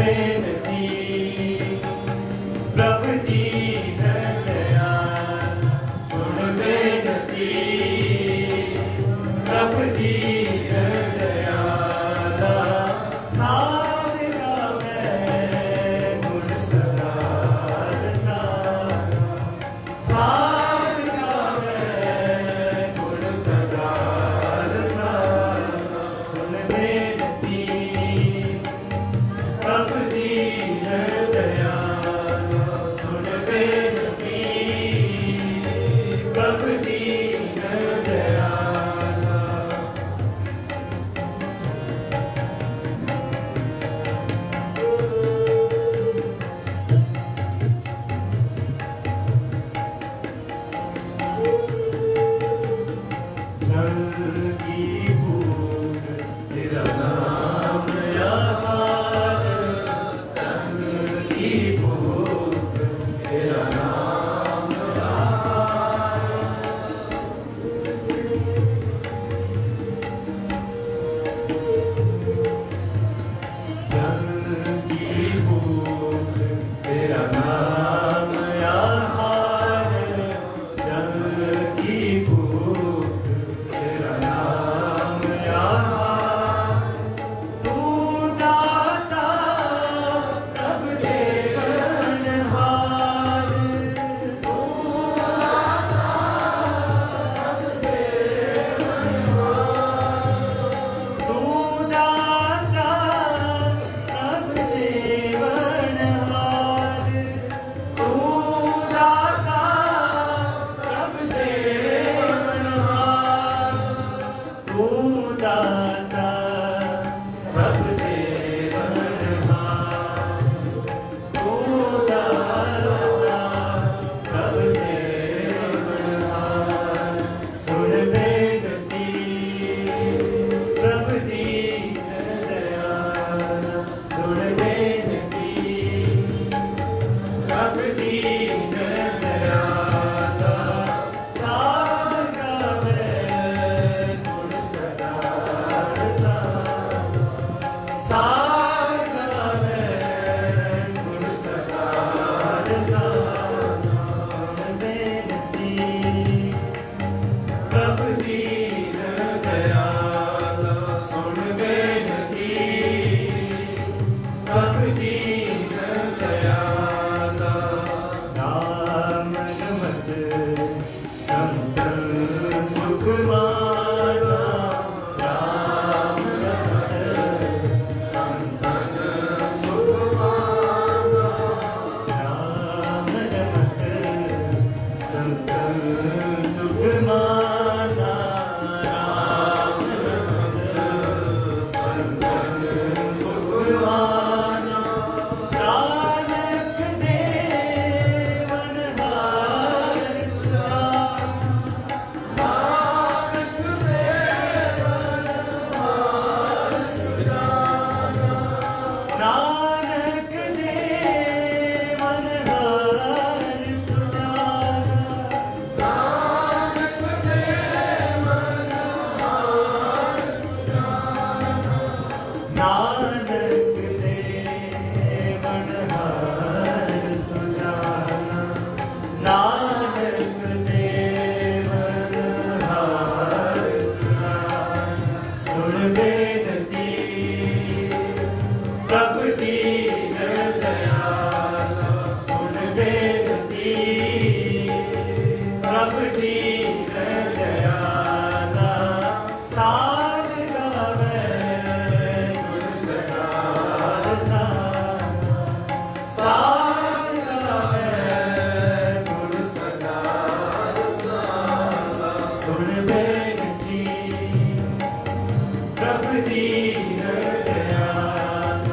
बेनती प्रभु दीन दयाल सुन बेनती प्रभु दीन दयाल साध गावे गुण सदा रसाला साध गावे गुण सदा रसाला सुन बेनती प्रभु दीन दयाल सुन बेनती प्रभु दीन दयाल जल की बूंद तेरा नाम आधार जल की बूंद तेरा नाम आधार जल की बूंद तेरा नाम आधार जल की बूंद तेरा नाम आधार तू दाता प्रभु देवनहार तू दाता प्रभु देवनहार तू दाता प्रभु देवनहार तू दाता प्रभु देवनहार तू दाता प्रभु देवनहार तू दाता प्रभु देवनहार सुन बेनती प्रभु दीन दयाल सुन बेनती प्रभु दीन दयाल साध गावे गुण सदा रसाला साध गावे गुण सदा रसाला सुन बेनती प्रभु दीन दयाल सुन बेनती प्रभु दीन दयाल राम नमत संतन सुख माना राम नमत संतन सुख माना राम नमत संतन सुख माना राम नमत संतन सुख माना नानक देवन हार सुना नानक देवन हार सुना नानक देवन हार सुना नानक देवन हार सुना नानक देवन हार सुजाना नानक देवन हार सुजाना सुन बेनती प्रभु दीन दयाल सुन बेनती प्रभु दीन दयाल साध गावे गुण सदा रसाला साध गावे गुण सदा रसाला सुन बेनती प्रभु दीन दयाल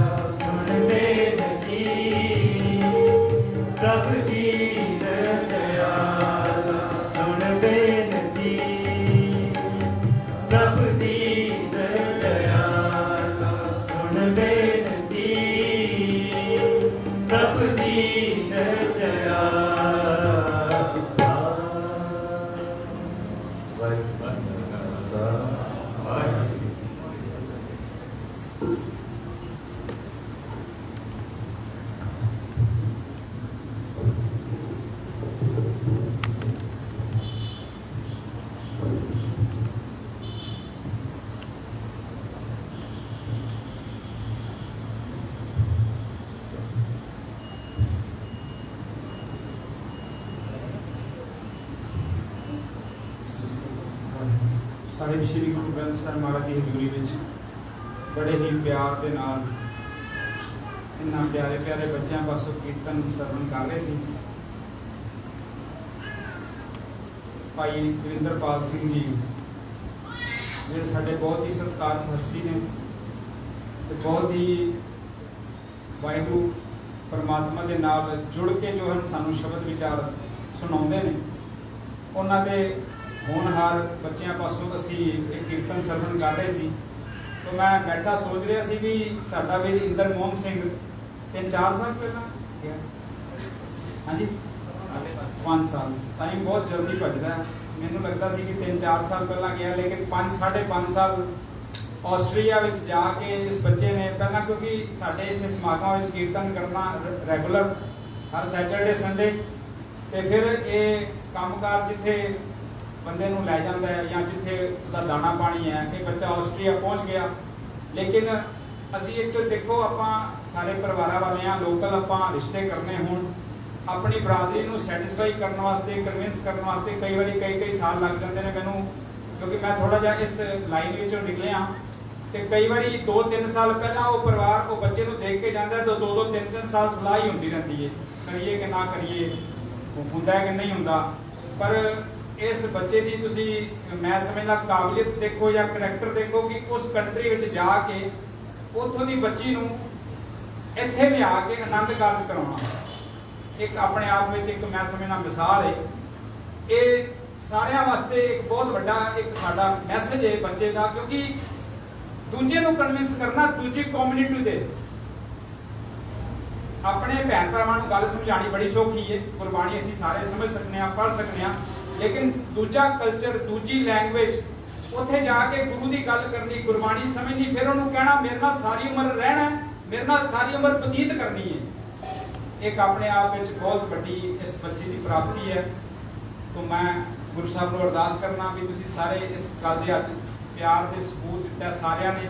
सुन बेनती प्रभु दीन दयाल सुन बेनती प्रभु दीन दयाल सुन बेनती प्रभु दीन दयाल ਵਾਹਿਗੁਰੂ ਜੀ ਕਾ ਖਾਲਸਾ ਵਾਹਿਗੁਰੂ ਜੀ ਕੀ ਫਤਿਹ। ਸਾਹਿਬ ਸ਼੍ਰੀ ਗੁਰੂ ਗ੍ਰੰਥ ਸਾਹਿਬ ਮਹਾਰਾਜ ਦੀ ਹਜ਼ੂਰੀ ਵਿੱਚ ਬੜੇ ਹੀ ਪਿਆਰ ਦੇ ਨਾਲ ਇੰਨਾ ਪਿਆਰੇ ਪਿਆਰੇ ਬੱਚਿਆਂ ਪਾਸੋਂ ਕੀਰਤਨ ਸਰਵਣ ਕਰ ਰਹੇ ਸੀ। ਭਾਈ ਦਵਿੰਦਰਪਾਲ ਸਿੰਘ ਜੀ ਜਿਹੜੇ ਸਾਡੇ ਬਹੁਤ ਹੀ ਸਤਿਕਾਰਯੋਗ ਹਸਤੀ ਨੇ ਤੇ ਬਹੁਤ ਹੀ ਵਾਹਿਗੁਰੂ ਪਰਮਾਤਮਾ ਦੇ ਨਾਲ ਜੁੜ ਕੇ ਜੋ ਹਨ ਸਾਨੂੰ ਸ਼ਬਦ ਵਿਚਾਰ ਸੁਣਾਉਂਦੇ ਨੇ। ਉਹਨਾਂ ਦੇ ਹੋਣਹਾਰ ਬੱਚਿਆਂ ਪਾਸੋਂ ਅਸੀਂ ਇੱਕ ਕੀਰਤਨ ਸਰਵਣ ਕਰ ਰਹੇ ਸੀ। तो मैं बैठा सोच रहा सी भी साडा वीर इंदर मोहन सिंह 3-4 साल पहला गया, हाँ जी 5 साल टाइम बहुत जल्दी भजदा है। मैनू लगता सी कि 3-4 साल पहला गया, लेकिन 5-5.5 साल ਆਸਟ੍ਰੇਲੀਆ ਵਿੱਚ ਜਾ ਕੇ ਇਸ ਬੱਚੇ ਨੇ ਪਹਿਲਾਂ, ਕਿਉਂਕਿ ਸਾਡੇ ਇੱਥੇ ਸਮਾਗਮਾਂ ਵਿੱਚ ਕੀਰਤਨ ਕਰਨਾ ਰੈਗੂਲਰ ਹਰ ਸੈਟਰਡੇ ਸੰਡੇ, ਤੇ ਫਿਰ ਇਹ ਕੰਮਕਾਰ ਜਿੱਥੇ ਬੰਦੇ ਨੂੰ ਲੈ ਜਾਂਦਾ ਹੈ ਜਾਂ ਜਿੱਥੇ ਉਹਦਾ ਦਾਣਾ ਪਾਣੀ ਹੈ, ਇਹ ਬੱਚਾ ਆਸਟ੍ਰੇਲੀਆ ਪਹੁੰਚ ਗਿਆ। ਲੇਕਿਨ ਅਸੀਂ ਇੱਕ ਦੇਖੋ, ਆਪਾਂ ਸਾਰੇ ਪਰਿਵਾਰਾਂ ਵਾਲੇ ਆ, ਲੋਕਲ ਆਪਾਂ ਰਿਸ਼ਤੇ ਕਰਨੇ ਹੋਣ, ਆਪਣੀ ਬਰਾਦਰੀ ਨੂੰ ਸੈਟੀਸਫਾਈ ਕਰਨ ਵਾਸਤੇ, ਕਨਵਿੰਸ ਕਰਨ ਵਾਸਤੇ ਕਈ ਵਾਰੀ ਕਈ ਸਾਲ ਲੱਗ ਜਾਂਦੇ ਨੇ ਮੈਨੂੰ, ਕਿਉਂਕਿ ਮੈਂ ਥੋੜਾ ਜਿਹਾ ਇਸ ਲਾਈਨ ਵਿੱਚੋਂ ਨਿਕਲਿਆ। ਤੇ ਕਈ ਵਾਰੀ 2-3 ਸਾਲ ਪਹਿਲਾਂ ਉਹ ਪਰਿਵਾਰ ਉਹ ਬੱਚੇ ਨੂੰ ਦੇਖ ਕੇ ਜਾਂਦਾ ਤਾਂ 2-3 ਸਾਲ ਸਲਾਹ ਹੀ ਹੁੰਦੀ ਰਹਿੰਦੀ ਹੈ, ਕਰੀਏ ਕਿ ਨਾ ਕਰੀਏ, ਹੁੰਦਾ ਕਿ ਨਹੀਂ ਹੁੰਦਾ। ਪਰ ਇਸ ਬੱਚੇ ਦੀ ਤੁਸੀਂ ਮੈਂ ਸਮਝਦਾ ਕਾਬਲੀਅਤ ਦੇਖੋ ਜਾਂ ਕਰੈਕਟਰ ਦੇਖੋ ਕਿ ਉਸ ਕੰਟਰੀ ਵਿੱਚ ਜਾ ਕੇ ਉੱਥੋਂ ਦੀ ਬੱਚੀ ਨੂੰ ਇੱਥੇ ਲਿਆ ਕੇ ਆਨੰਦ ਕਾਰਜ ਕਰਾਉਣਾ ਇੱਕ ਆਪਣੇ ਆਪ ਵਿੱਚ ਇੱਕ ਮੈਂ ਸਮਝਦਾ ਮਿਸਾਲ ਹੈ। ਇਹ ਸਾਰਿਆਂ ਵਾਸਤੇ ਇੱਕ ਬਹੁਤ ਵੱਡਾ ਇੱਕ ਸਾਡਾ ਮੈਸੇਜ ਹੈ ਬੱਚੇ ਦਾ, ਕਿਉਂਕਿ ਦੂਜੇ ਨੂੰ ਕਨਵਿੰਸ ਕਰਨਾ, ਦੂਜੀ ਕਮਿਊਨਿਟੀ ਦੇ ਆਪਣੇ ਭੈਣ ਭਰਾਵਾਂ ਨੂੰ ਗੱਲ ਸਮਝਾਣੀ ਬੜੀ ਸੌਖੀ ਹੈ। ਗੁਰਬਾਣੀ ਅਸੀਂ ਸਾਰੇ ਸਮਝ ਸਕਦੇ ਹਾਂ, ਪੜ੍ਹ ਸਕਦੇ ਹਾਂ, ਲੇਕਿਨ ਦੂਜਾ ਕਲਚਰ, ਦੂਜੀ ਲੈਂਗੁਏਜ, ਉੱਥੇ ਜਾ ਕੇ ਗੁਰੂ ਦੀ ਗੱਲ ਕਰਨੀ, ਗੁਰਬਾਣੀ ਸਮਝਣੀ, ਫਿਰ ਉਹਨੂੰ ਕਹਿਣਾ ਮੇਰੇ ਨਾਲ ਸਾਰੀ ਉਮਰ ਰਹਿਣਾ, ਮੇਰੇ ਨਾਲ ਸਾਰੀ ਉਮਰ ਬਤੀਤ ਕਰਨੀ ਹੈ, ਇੱਕ ਆਪਣੇ ਆਪ ਵਿੱਚ ਬਹੁਤ ਵੱਡੀ ਇਸ ਬੱਚੇ ਦੀ ਪ੍ਰਾਪਤੀ ਹੈ। ਤਾਂ ਮੈਂ ਗੁਰੂ ਸਾਹਿਬ ਨੂੰ ਅਰਦਾਸ ਕਰਨਾ ਵੀ ਤੁਸੀਂ ਸਾਰੇ ਇਸ ਗੱਲ ਦੇ ਅੱਜ ਪਿਆਰ ਦੇ ਸਬੂਤ ਦਿੱਤਾ ਸਾਰਿਆਂ ਨੇ।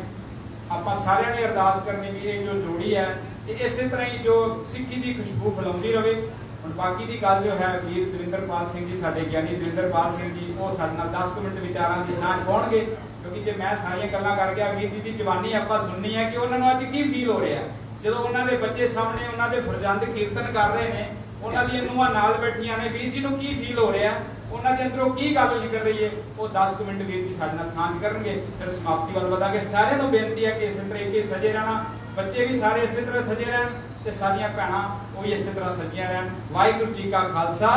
ਆਪਾਂ ਸਾਰਿਆਂ ਨੇ ਅਰਦਾਸ ਕਰਨੀ ਵੀ ਇਹ ਜੋ ਜੋੜੀ ਹੈ ਇਹ ਇਸੇ ਤਰ੍ਹਾਂ ਹੀ ਜੋ ਸਿੱਖੀ ਦੀ ਖੁਸ਼ਬੂ ਫੈਲਾਉਂਦੀ ਰਹੇ। ਹੁਣ ਬਾਕੀ ਦੀ ਗੱਲ ਜੋ ਹੈ, ਵੀਰ ਦਵਿੰਦਰਪਾਲ ਸਿੰਘ ਜੀ, ਸਾਡੇ ਗਿਆਨੀ ਦਵਿੰਦਰਪਾਲ ਸਿੰਘ ਜੀ, ਉਹ ਸਾਡੇ ਨਾਲ 10 ਮਿੰਟ ਵਿਚਾਰਾਂ ਦੀ ਸਾਂਝ ਪਾਉਣਗੇ, ਕਿਉਂਕਿ ਜੇ ਮੈਂ ਸਾਰੀਆਂ ਗੱਲਾਂ ਕਰ ਗਿਆ, ਵੀਰ ਜੀ ਦੀ ਜ਼ਬਾਨੀ ਆਪਾਂ ਸੁਣਨੀ ਹੈ ਕਿ ਉਹਨਾਂ ਨੂੰ ਅੱਜ ਕੀ ਫੀਲ ਹੋ ਰਿਹਾ ਜਦੋਂ ਉਹਨਾਂ ਦੇ ਬੱਚੇ ਸਾਹਮਣੇ ਉਹਨਾਂ ਦੇ ਫਰਜ਼ੰਦ ਕੀਰਤਨ ਕਰ ਰਹੇ ਨੇ, ਉਹਨਾਂ ਦੀਆਂ ਨੂੰਹਾਂ ਨਾਲ ਬੈਠੀਆਂ ਨੇ, ਵੀਰ ਜੀ ਨੂੰ ਕੀ ਫੀਲ ਹੋ ਰਿਹਾ, ਉਹਨਾਂ ਦੇ ਅੰਦਰੋਂ ਕੀ ਗੱਲ ਨਿਕਲ ਰਹੀ ਹੈ, ਉਹ 10 ਮਿੰਟ ਵੀਰ ਜੀ ਸਾਡੇ ਨਾਲ ਸਾਂਝ ਕਰਨਗੇ। ਫਿਰ ਸਮਾਪਤੀ ਵੱਲ ਵਧਾਂਗੇ। ਸਾਰਿਆਂ ਨੂੰ ਬੇਨਤੀ ਹੈ ਕਿ ਇਸੇ ਤਰੀਕੇ ਸਜੇ ਰਹਿਣਾ, ਬੱਚੇ ਵੀ ਸਾਰੇ ਇਸੇ ਤਰ੍ਹਾਂ ਸਜੇ ਰਹਿਣ ਤੇ ਸਾਡੀਆਂ ਭੈਣਾਂ ਉਹ ਵੀ ਇਸੇ ਤਰ੍ਹਾਂ ਸਜੀਆਂ ਰਹਿਣ। ਵਾਹਿਗੁਰੂ ਜੀ ਕਾ ਖਾਲਸਾ,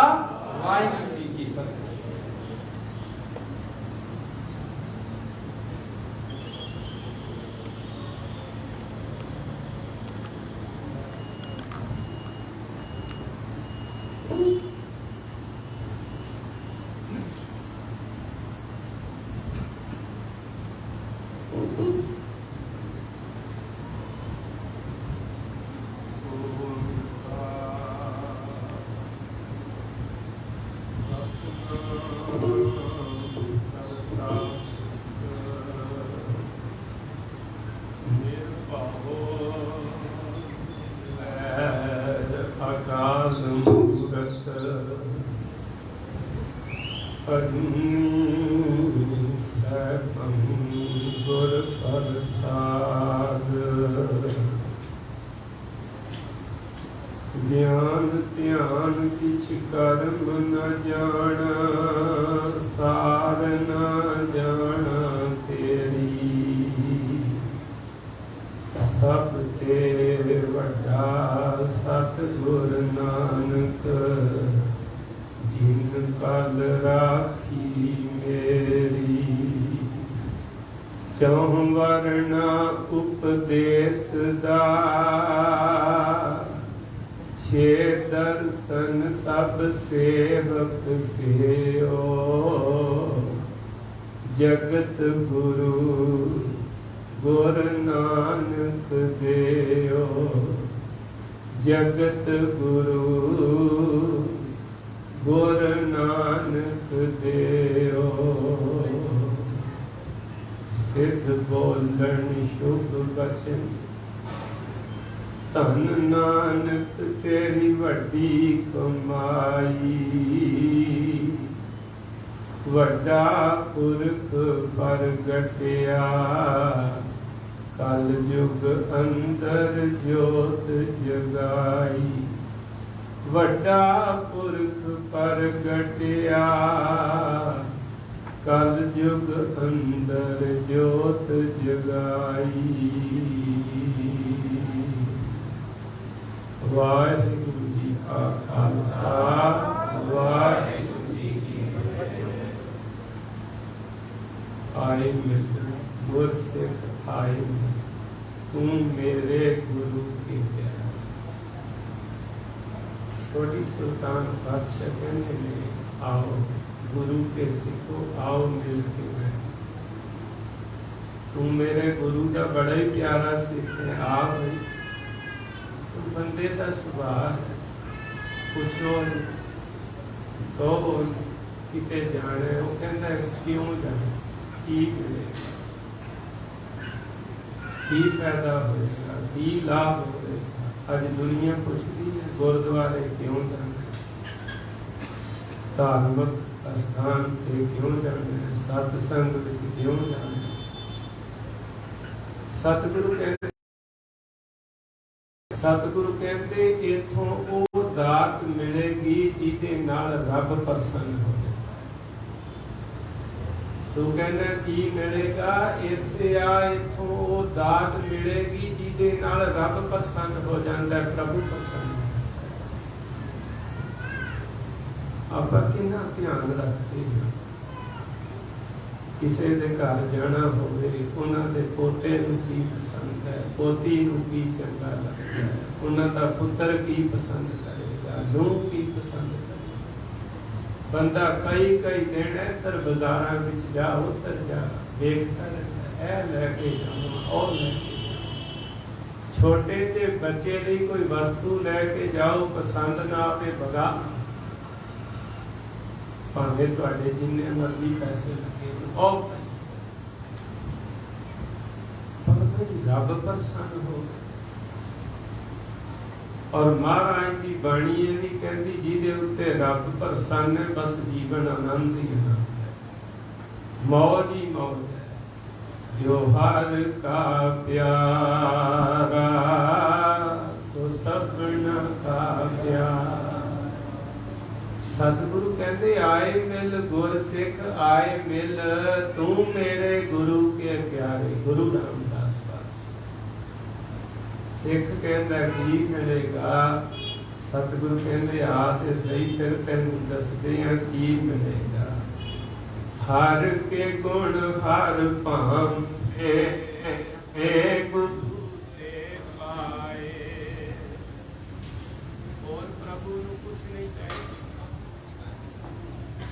ਵਾਹਿਗੁਰੂ ਜੀ ਕੀ ਫਤਿਹ। ਗਿਆਨ ਧਿਆਨ ਕਿਛ ਕਰਮ ਨ ਜਾਣਾ, ਸਾਰ ਨ ਜਾਣਾ ਤੇਰੀ, ਸਭ ਤੇ ਵੱਡਾ ਸਤਿਗੁਰ ਨਾਨਕ, ਜਿਨ ਪਲ ਰਾਖੀ ਮੇਰੀ। ਚਹੁ ਵਰਨਾ ਉਪਦੇਸ ਦਾ, ਛੇ ਦਰਸ਼ਨ ਸਭ ਸੇਵਕ ਸੇਓ, ਜਗਤ ਗੁਰੂ ਗੁਰ ਨਾਨਕ ਦੇਓ, ਜਗਤ ਗੁਰੂ ਗੁਰ ਨਾਨਕ ਦੇਓ। ਸਿੱਧ ਬੋਲਣ ਸ਼ੁਭ ਬਚਨ, ਧਨ ਨਾਨਕ ਤੇਰੀ ਵੱਡੀ ਕਮਾਈ। ਵੱਡਾ ਪੁਰਖ ਪ੍ਰਗਟਿਆ ਕਲ ਯੁਗ ਅੰਦਰ ਜੋਤ ਜਗਾਈ। ਵੱਡਾ ਪੁਰਖ ਪ੍ਰਗਟਿਆ ਕਲ ਯੁਗ ਅੰਦਰ ਜੋਤ ਜਗਾਈ। ਵਾਹਿਗੁਰੂ ਜੀ ਕਾ ਖਾਲਸਾ ਵਾਹਿਗੁਰੂ ਜੀ ਕੀ ਫਤਿਹ। ਆਏ ਮਿਲ ਗੁਰ ਸਿੱਖ आए तुम मेरे गुरु के प्यारे। छोटी सुल्तान बादशाह कहने में आओ गुरु के सिखो आओ मिल के बैठो। तुम मेरे गुरु का बड़ा ही प्यारा सिख है आ भाई। तुम बंदे का सुभाव है पुछो कहो किते जाने वो कहता है क्यों जाने की मिलेगा की फायदा होएगा की लाभ होएगा। अज दुनिया पुछती है गुरुद्वारे क्यों जाना, धार्मिक स्थान ते क्यों जाना, सत्संग विच क्यों जाना। सतगुरु कहते इथों वो दात मिलेगी जिहदे नाल रब प्रसन्न हो। तू कहना की मिलेगा इत्थे आ इथों वो दात मिलेगी जिहदे नाल रब प्रसन्न हो जाता है, प्रभु प्रसन्न। आपां कितना ध्यान रखते हैं किसी दे घर जाना होवे उन्हां दे पोते नूं की पसंद है, पोती नूं की चंगा लगदा है, उन्हां दा पुत्र की पसंद करेगा, नूं की पसंद करेगा। बंदा कई दिन इधर बाजारां विच जा उधर जा देखता रहता है लैके जावां और लैके जावां। छोटे जे बच्चे लई कोई वस्तु लैके जाओ पसंद ना आवे भगा, भावें तुहाडे जिन्ने मर्जी पैसे लगे और पर भाई रब प्रसन्न हो गए। और महाराज की बाणी ये भी कहती जिहदे उत्ते रब प्रसन्न है बस जीवन आनंद ही आनंद है, मौज ही मौज है। जो हर का प्यारा सो सबना का प्यारा। सतगुरु कहते आए मिल गुर सिख आए मिल तू मेरे गुरु के प्यारे। गुरु रामदास सिख कहता की मिलेगा, सतगुरु कहते आ ते सही फिर तेन दसदे हैं की मिलेगा। हर के गुण हर भाम गुरु ते पाए। और प्रभु नूं कुछ नहीं चाहिए,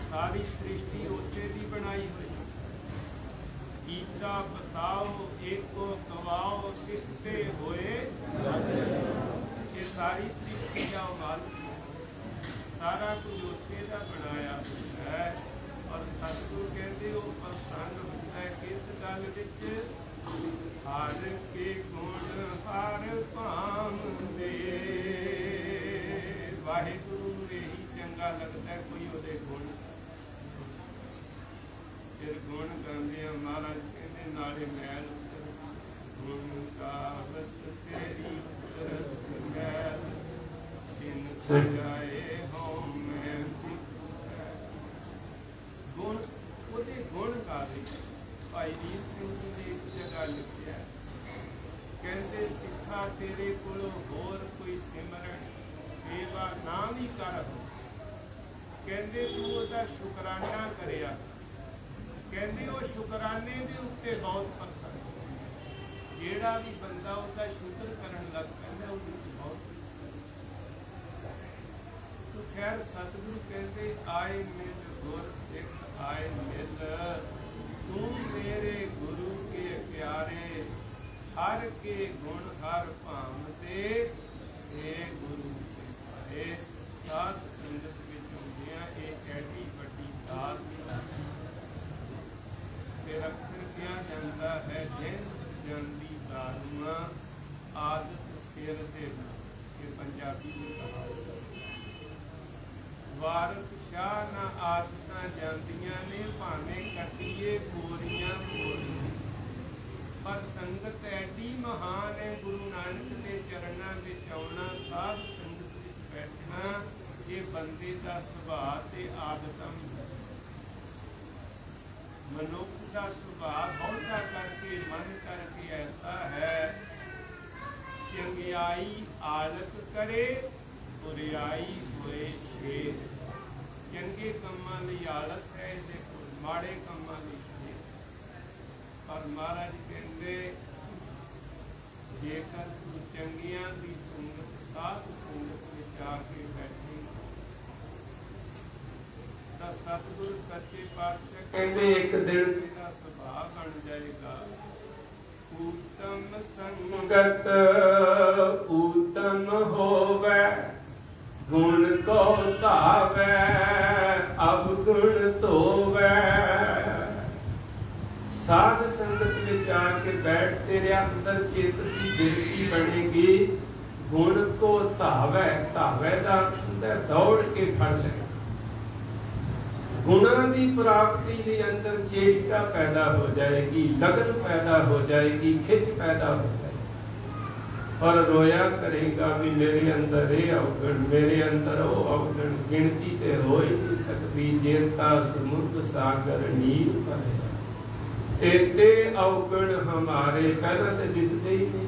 सारी सृष्टि उसे दी बनाई हुई। कीता बसाओ एको गवाओ किसते होए। ये सारी सृष्टि का मालिक सारा कुछ उसे दा बनाया है। और सतगुरु कहते हो प्रसन्न होता है किस गल विच। हर के गुण हर भाम दे। वाहिगुरु यही चंगा लगता है कोई ओदे गुण फिर गुण गांदे महाराज कहते नाले मैल गुण गावत तेरी तरस मैल छिन सजाए हों मैं गुण ओदे गुण गावे। भाई वीर सिंह जी ने एक जगह लिखिया कहते सिखा तेरे कोलों होर कोई सिमरन सेवा ना भी कर कहते तू ओदा शुकराना करिया। कहते वो शुकराने के उत्ते बहुत प्रसन्न जेड़ा भी बंदा उसका शुक्र करन लग पैंदा बहुत। तो खैर सतगुरु कहते आए मिल गुर सिख आए मिल तू मेरे गुरु के प्यारे। हर के गुण हर भाम दे हे गुरु के पाए। साध संगत विच होंदियां एक ऐडी वड्डी दात फिर अक्सर किया जाता है जिन जंदी दारुआ आदत सिर दे। ये पंजाबी में कहा ਵਾਰਸ ਸ਼ਾਹ ਨਾ ਆਦਤਾਂ ਜਾਂਦੀਆਂ ਨੇ, ਭਾਵੇਂ ਕੱਟੀਏ ਬੋਰੀਆਂ ਬੋਰੀਆਂ। ਪਰ ਸੰਗਤ ਐਡੀ ਮਹਾਨ ਹੈ, ਗੁਰੂ ਨਾਨਕ ਦੇ ਚਰਨਾਂ ਵਿੱਚ ਆਉਣਾ, ਸਾਧ ਸੰਗਤ ਵਿੱਚ ਬੈਠਣਾ, ਇਹ ਬੰਦੇ ਦਾ ਸੁਭਾਅ ਤੇ ਆਦਤਾਂ ਹੁੰਦਾ ਹੈ। ਮਨੁੱਖ ਦਾ ਸੁਭਾਅ ਬਹੁਤਾ ਕਰਕੇ ਮਨ ਕਰਕੇ ਐਸਾ ਹੈ, ਚੰਗਿਆਈ ਆਲਕ ਕਰੇ, ਬੁਰਿਆਈ ਹੋਏ ਸ਼ੇਰ। ਚੰਗੇ ਕੰਮਾਂ ਲਈ ਆਲਸ ਹੈ ਤੇ ਮਾੜੇ ਕੰਮਾਂ ਲਈ ਸ਼ੇਰ। ਪਰ ਮਹਾਰਾਜ ਕਹਿੰਦੇ, ਜੇਕਰ ਤੂੰ ਚੰਗੀਆਂ ਦੀ ਸੰਗਤ, ਸਾਧ ਸੰਗਤ ਵਿੱਚ ਆ ਕੇ ਬੈਠੇ ਤਾਂ ਸਤਿਗੁਰ ਸੱਚੇ ਪਾਤਸ਼ਾਹ ਕਹਿੰਦੇ ਇੱਕ ਦਿਨ ਤੇਰਾ ਸੁਭਾਅ ਬਣ ਜਾਏਗਾ। ਊਤਮ ਸੰਗਤ ਊਤਮ ਹੋਵੇ, ਗੁਣ ਕੋ ਧਾਵੈ, ਅਵਗੁਣ ਧੋਵੈ। ਸਾਧ ਸੰਗਤ ਵਿੱਚ ਆ ਕੇ ਬੈਠ, ਤੇਰੇ ਅੰਦਰ ਚਿੱਤ ਦੀ ਬਿਰਤੀ ਬਣੇਗੀ। ਗੁਣ ਕੋ ਧਾਵੈ, ਧਾਵੈ ਦਾ ਅਰਥ ਹੁੰਦਾ ਹੈ ਦੌੜ ਕੇ ਫੜ ਲੈ। ਗੁਣਾਂ ਦੀ ਪ੍ਰਾਪਤੀ ਲਈ ਅੰਦਰ ਚੇਸ਼ਟਾ ਪੈਦਾ ਹੋ ਜਾਏਗੀ, ਲਗਨ ਪੈਦਾ ਹੋ ਜਾਏਗੀ, ਖਿੱਚ ਪੈਦਾ ਹੋ ਜਾਏਗੀ। ਪਰ ਰੋਇਆ ਕਰੇਗਾ ਵੀ ਮੇਰੇ ਅੰਦਰ ਇਹ ਅਵਗੁਣ, ਮੇਰੇ ਅੰਦਰ ਉਹ ਅਵਗੁਣ, ਗਿਣਤੀ ਤੇ ਹੋ ਹੀ ਨਹੀਂ ਸਕਦੀ। ਜੇਤਾ ਸਮੁੰਦ ਸਾਗਰ ਨੀਰ ਭਰਿਆ, ਤੇ ਅਵਗੁਣ ਹਮਾਰੇ ਪਹਿਲਾਂ ਤੇ ਦਿਸਦੇ ਹੀ ਨਹੀਂ।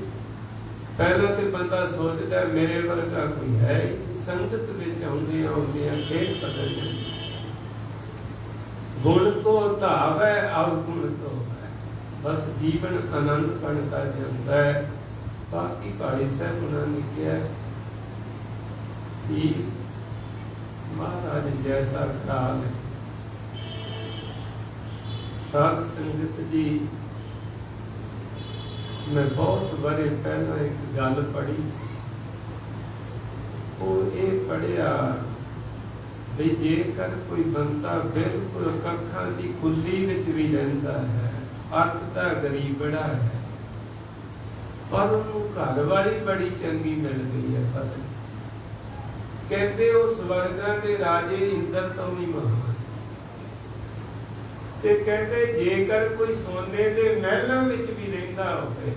ਪਹਿਲਾਂ ਤੇ ਬੰਦਾ ਸੋਚਦਾ ਮੇਰੇ ਵਰਗਾ ਕੋਈ ਹੈ ਹੀ ਨਹੀਂ। ਸੰਗਤ ਵਿੱਚ ਆਉਂਦਿਆਂ ਆਉਂਦਿਆਂ ਖੇਡ ਬਦਲ ਜਾਂਦੀ। ਗੁਣ ਕੋ ਧਾਵੈ, ਅਵਗੁਣ ਧੋਵੈ। ਬਸ ਜੀਵਨ ਆਨੰਦ ਬਣਦਾ ਜਾਂਦਾ ਹੈ। ਬਾਕੀ ਭਾਈ ਸਾਹਿਬ ਉਹਨਾਂ ਨੇ ਕਿਹਾ ਕਿ ਮਹਾਰਾਜ ਜੈਸਾ ਕਾਲ ਹੈ। ਸਾਧ ਸੰਗਤ ਜੀ, ਮੈਂ ਬਹੁਤ ਵਰੇ ਪਹਿਲਾਂ ਇੱਕ ਗੱਲ ਪੜ੍ਹੀ ਸੀ। ਉਹ ਇਹ ਪੜ੍ਹਿਆ ਵੀ ਜੇਕਰ ਕੋਈ ਬੰਦਾ ਬਿਲਕੁਲ ਕੱਖਾਂ ਦੀ ਕੁੱਲੀ ਵਿੱਚ ਵੀ ਰਹਿੰਦਾ ਹੈ, ਅੱਤ ਦਾ ਗਰੀਬੜਾ ਹੈ, ਪਰ ਉਹਨੂੰ ਘਰ ਵਾਲੀ ਬੜੀ ਚੰਗੀ ਮਿਲ ਗਈ ਹੈ, ਪਤਾ ਨਹੀਂ ਕਹਿੰਦੇ ਉਹ ਸਵਰਗਾਂ ਦੇ ਰਾਜੇ ਇੰਦਰ ਤੋਂ ਵੀ ਮਹਾਨ। ਤੇ ਕਹਿੰਦੇ ਜੇਕਰ ਕੋਈ ਸੋਨੇ ਦੇ ਮਹਿਲਾਂ ਵਿੱਚ ਵੀ ਰਹਿੰਦਾ ਹੋਵੇ,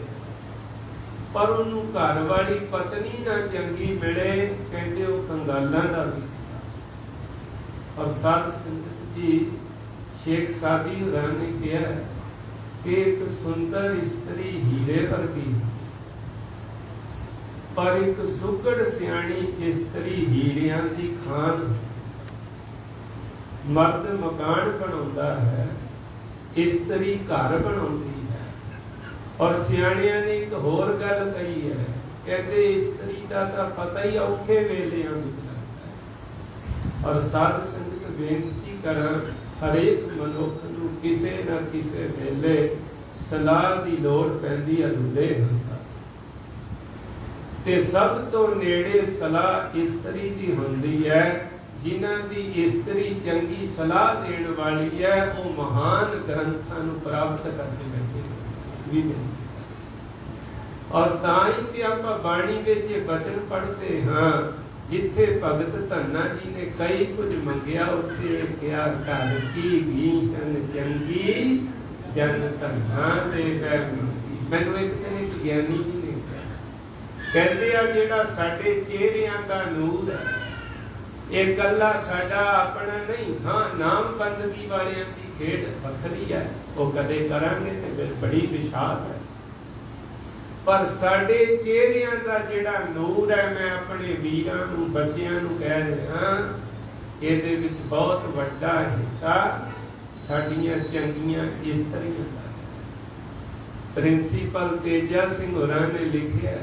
ਪਰ ਉਹਨੂੰ ਘਰ ਵਾਲੀ ਪਤਨੀ ਨਾ ਚੰਗੀ ਮਿਲੇ, ਕਹਿੰਦੇ ਉਹ ਕੰਗਾਲਾਂ ਦਾ ਵੀ। ਔਰ ਸਾਧ ਸੰਗਤ ਜੀ, ਸ਼ੇਖ ਸਾਦੀ ਹੋਰਾਂ ਨੇ ਕਿਹਾ ਕਿ ਇੱਕ ਸੁੰਦਰ ਇਸਤਰੀ ਹੀਰੇ ਵਰਗੀ, ਪਰ ਇੱਕ ਸੁਘੜ ਸਿਆਣੀ ਇਸਤਰੀ ਹੀਰਿਆਂ ਦੀ ਖਾਨ। ਮਰਦ ਮਕਾਨ ਬਣਾਉਂਦਾ ਹੈ, ਇਸਤਰੀ ਘਰ ਬਣਾਉਂਦੀ ਹੈ। ਔਰ ਸਿਆਣਿਆਂ ਨੇ ਇੱਕ ਹੋਰ ਗੱਲ ਕਹੀ ਹੈ, ਕਹਿੰਦੇ ਇਸਤਰੀ ਦਾ ਤਾਂ ਪਤਾ ਹੀ ਔਖੇ ਵੇਲਿਆਂ ਵਿੱਚ ਲੱਗਦਾ ਹੈ। ਔਰ ਸਾਧ ਸੰਗਤ ਬੇਨਤੀ ਕਰਾਂ, ਹਰੇਕ ਮਨੁੱਖ ਨੂੰ ਕਿਸੇ ਨਾ ਕਿਸੇ ਵੇਲੇ ਸਲਾਹ ਦੀ ਲੋੜ ਪੈਂਦੀ, ਅਧੂਰੇ ਹੰਸਾ। ਤੇ ਸਭ ਤੋਂ ਨੇੜੇ ਸਲਾਹ ਇਸਤਰੀ ਦੀ ਹੁੰਦੀ ਹੈ। ਜਿਨ੍ਹਾਂ ਦੀ ਇਸਤਰੀ ਚੰਗੀ ਸਲਾਹ ਦੇਣ ਵਾਲੀ ਹੈ, ਉਹ ਮਹਾਨ ਗ੍ਰੰਥਾਂ ਨੂੰ ਪ੍ਰਾਪਤ ਕਰਕੇ ਬੈਠੇ ਵੀ ਨੇ। ਔਰ ਤਾਂ ਹੀ ਤੇ ਆਪਾਂ ਬਾਣੀ ਵਿੱਚ ਇਹ ਬਚਨ ਪੜ੍ਹਦੇ ਹਾਂ, ਜਿੱਥੇ ਭਗਤ ਧੰਨਾ ਜੀ ਨੇ ਕਈ ਕੁਝ ਮੰਗਿਆ, ਉੱਥੇ ਕਿਹਾ ਘਰ ਕੀ ਗੀਤਨ ਚੰਗੀ, ਜਨ ਧੰਨਾ ਦੇ ਬੈ ਮੰਗੀ। ਮੈਨੂੰ ਇੱਕ ਦਿਨ ਇੱਕ ਗਿਆਨੀ ਜੀ ਨੇ ਕਹਿੰਦੇ ਆ, ਜਿਹੜਾ ਸਾਡੇ ਚਿਹਰਿਆਂ ਦਾ ਨੂਰ ਹੈ, ਇਹ ਕੱਲਾ ਸਾਡਾ ਆਪਣਾ ਨਹੀਂ। ਹਾਂ, ਨਾਮ ਬੰਦਗੀ ਵਾਲਿਆਂ ਦੀ ਖੇਡ ਵੱਖਰੀ ਹੈ, ਉਹ ਕਦੇ ਕਰਾਂਗੇ ਤੇ ਬੜੀ ਵਿਸ਼ਾਲ ਹੈ। ਪਰ ਸਾਡੇ ਚਿਹਰਿਆਂ ਦਾ ਜਿਹੜਾ ਨੂਰ ਹੈ, ਮੈਂ ਆਪਣੇ ਵੀਰਾਂ ਨੂੰ, ਬੱਚਿਆਂ ਨੂੰ ਕਹਿ ਰਿਹਾ, ਇਹਦੇ ਵਿੱਚ ਬਹੁਤ ਵੱਡਾ ਹਿੱਸਾ ਸਾਡੀਆਂ ਚੰਗੀਆਂ ਇਸਤਰੀਆਂ ਦਾ ਹੈ। ਪ੍ਰਿੰਸੀਪਲ ਤੇਜਾ ਸਿੰਘ ਹੋਰਾਂ ਨੇ ਲਿਖਿਆ,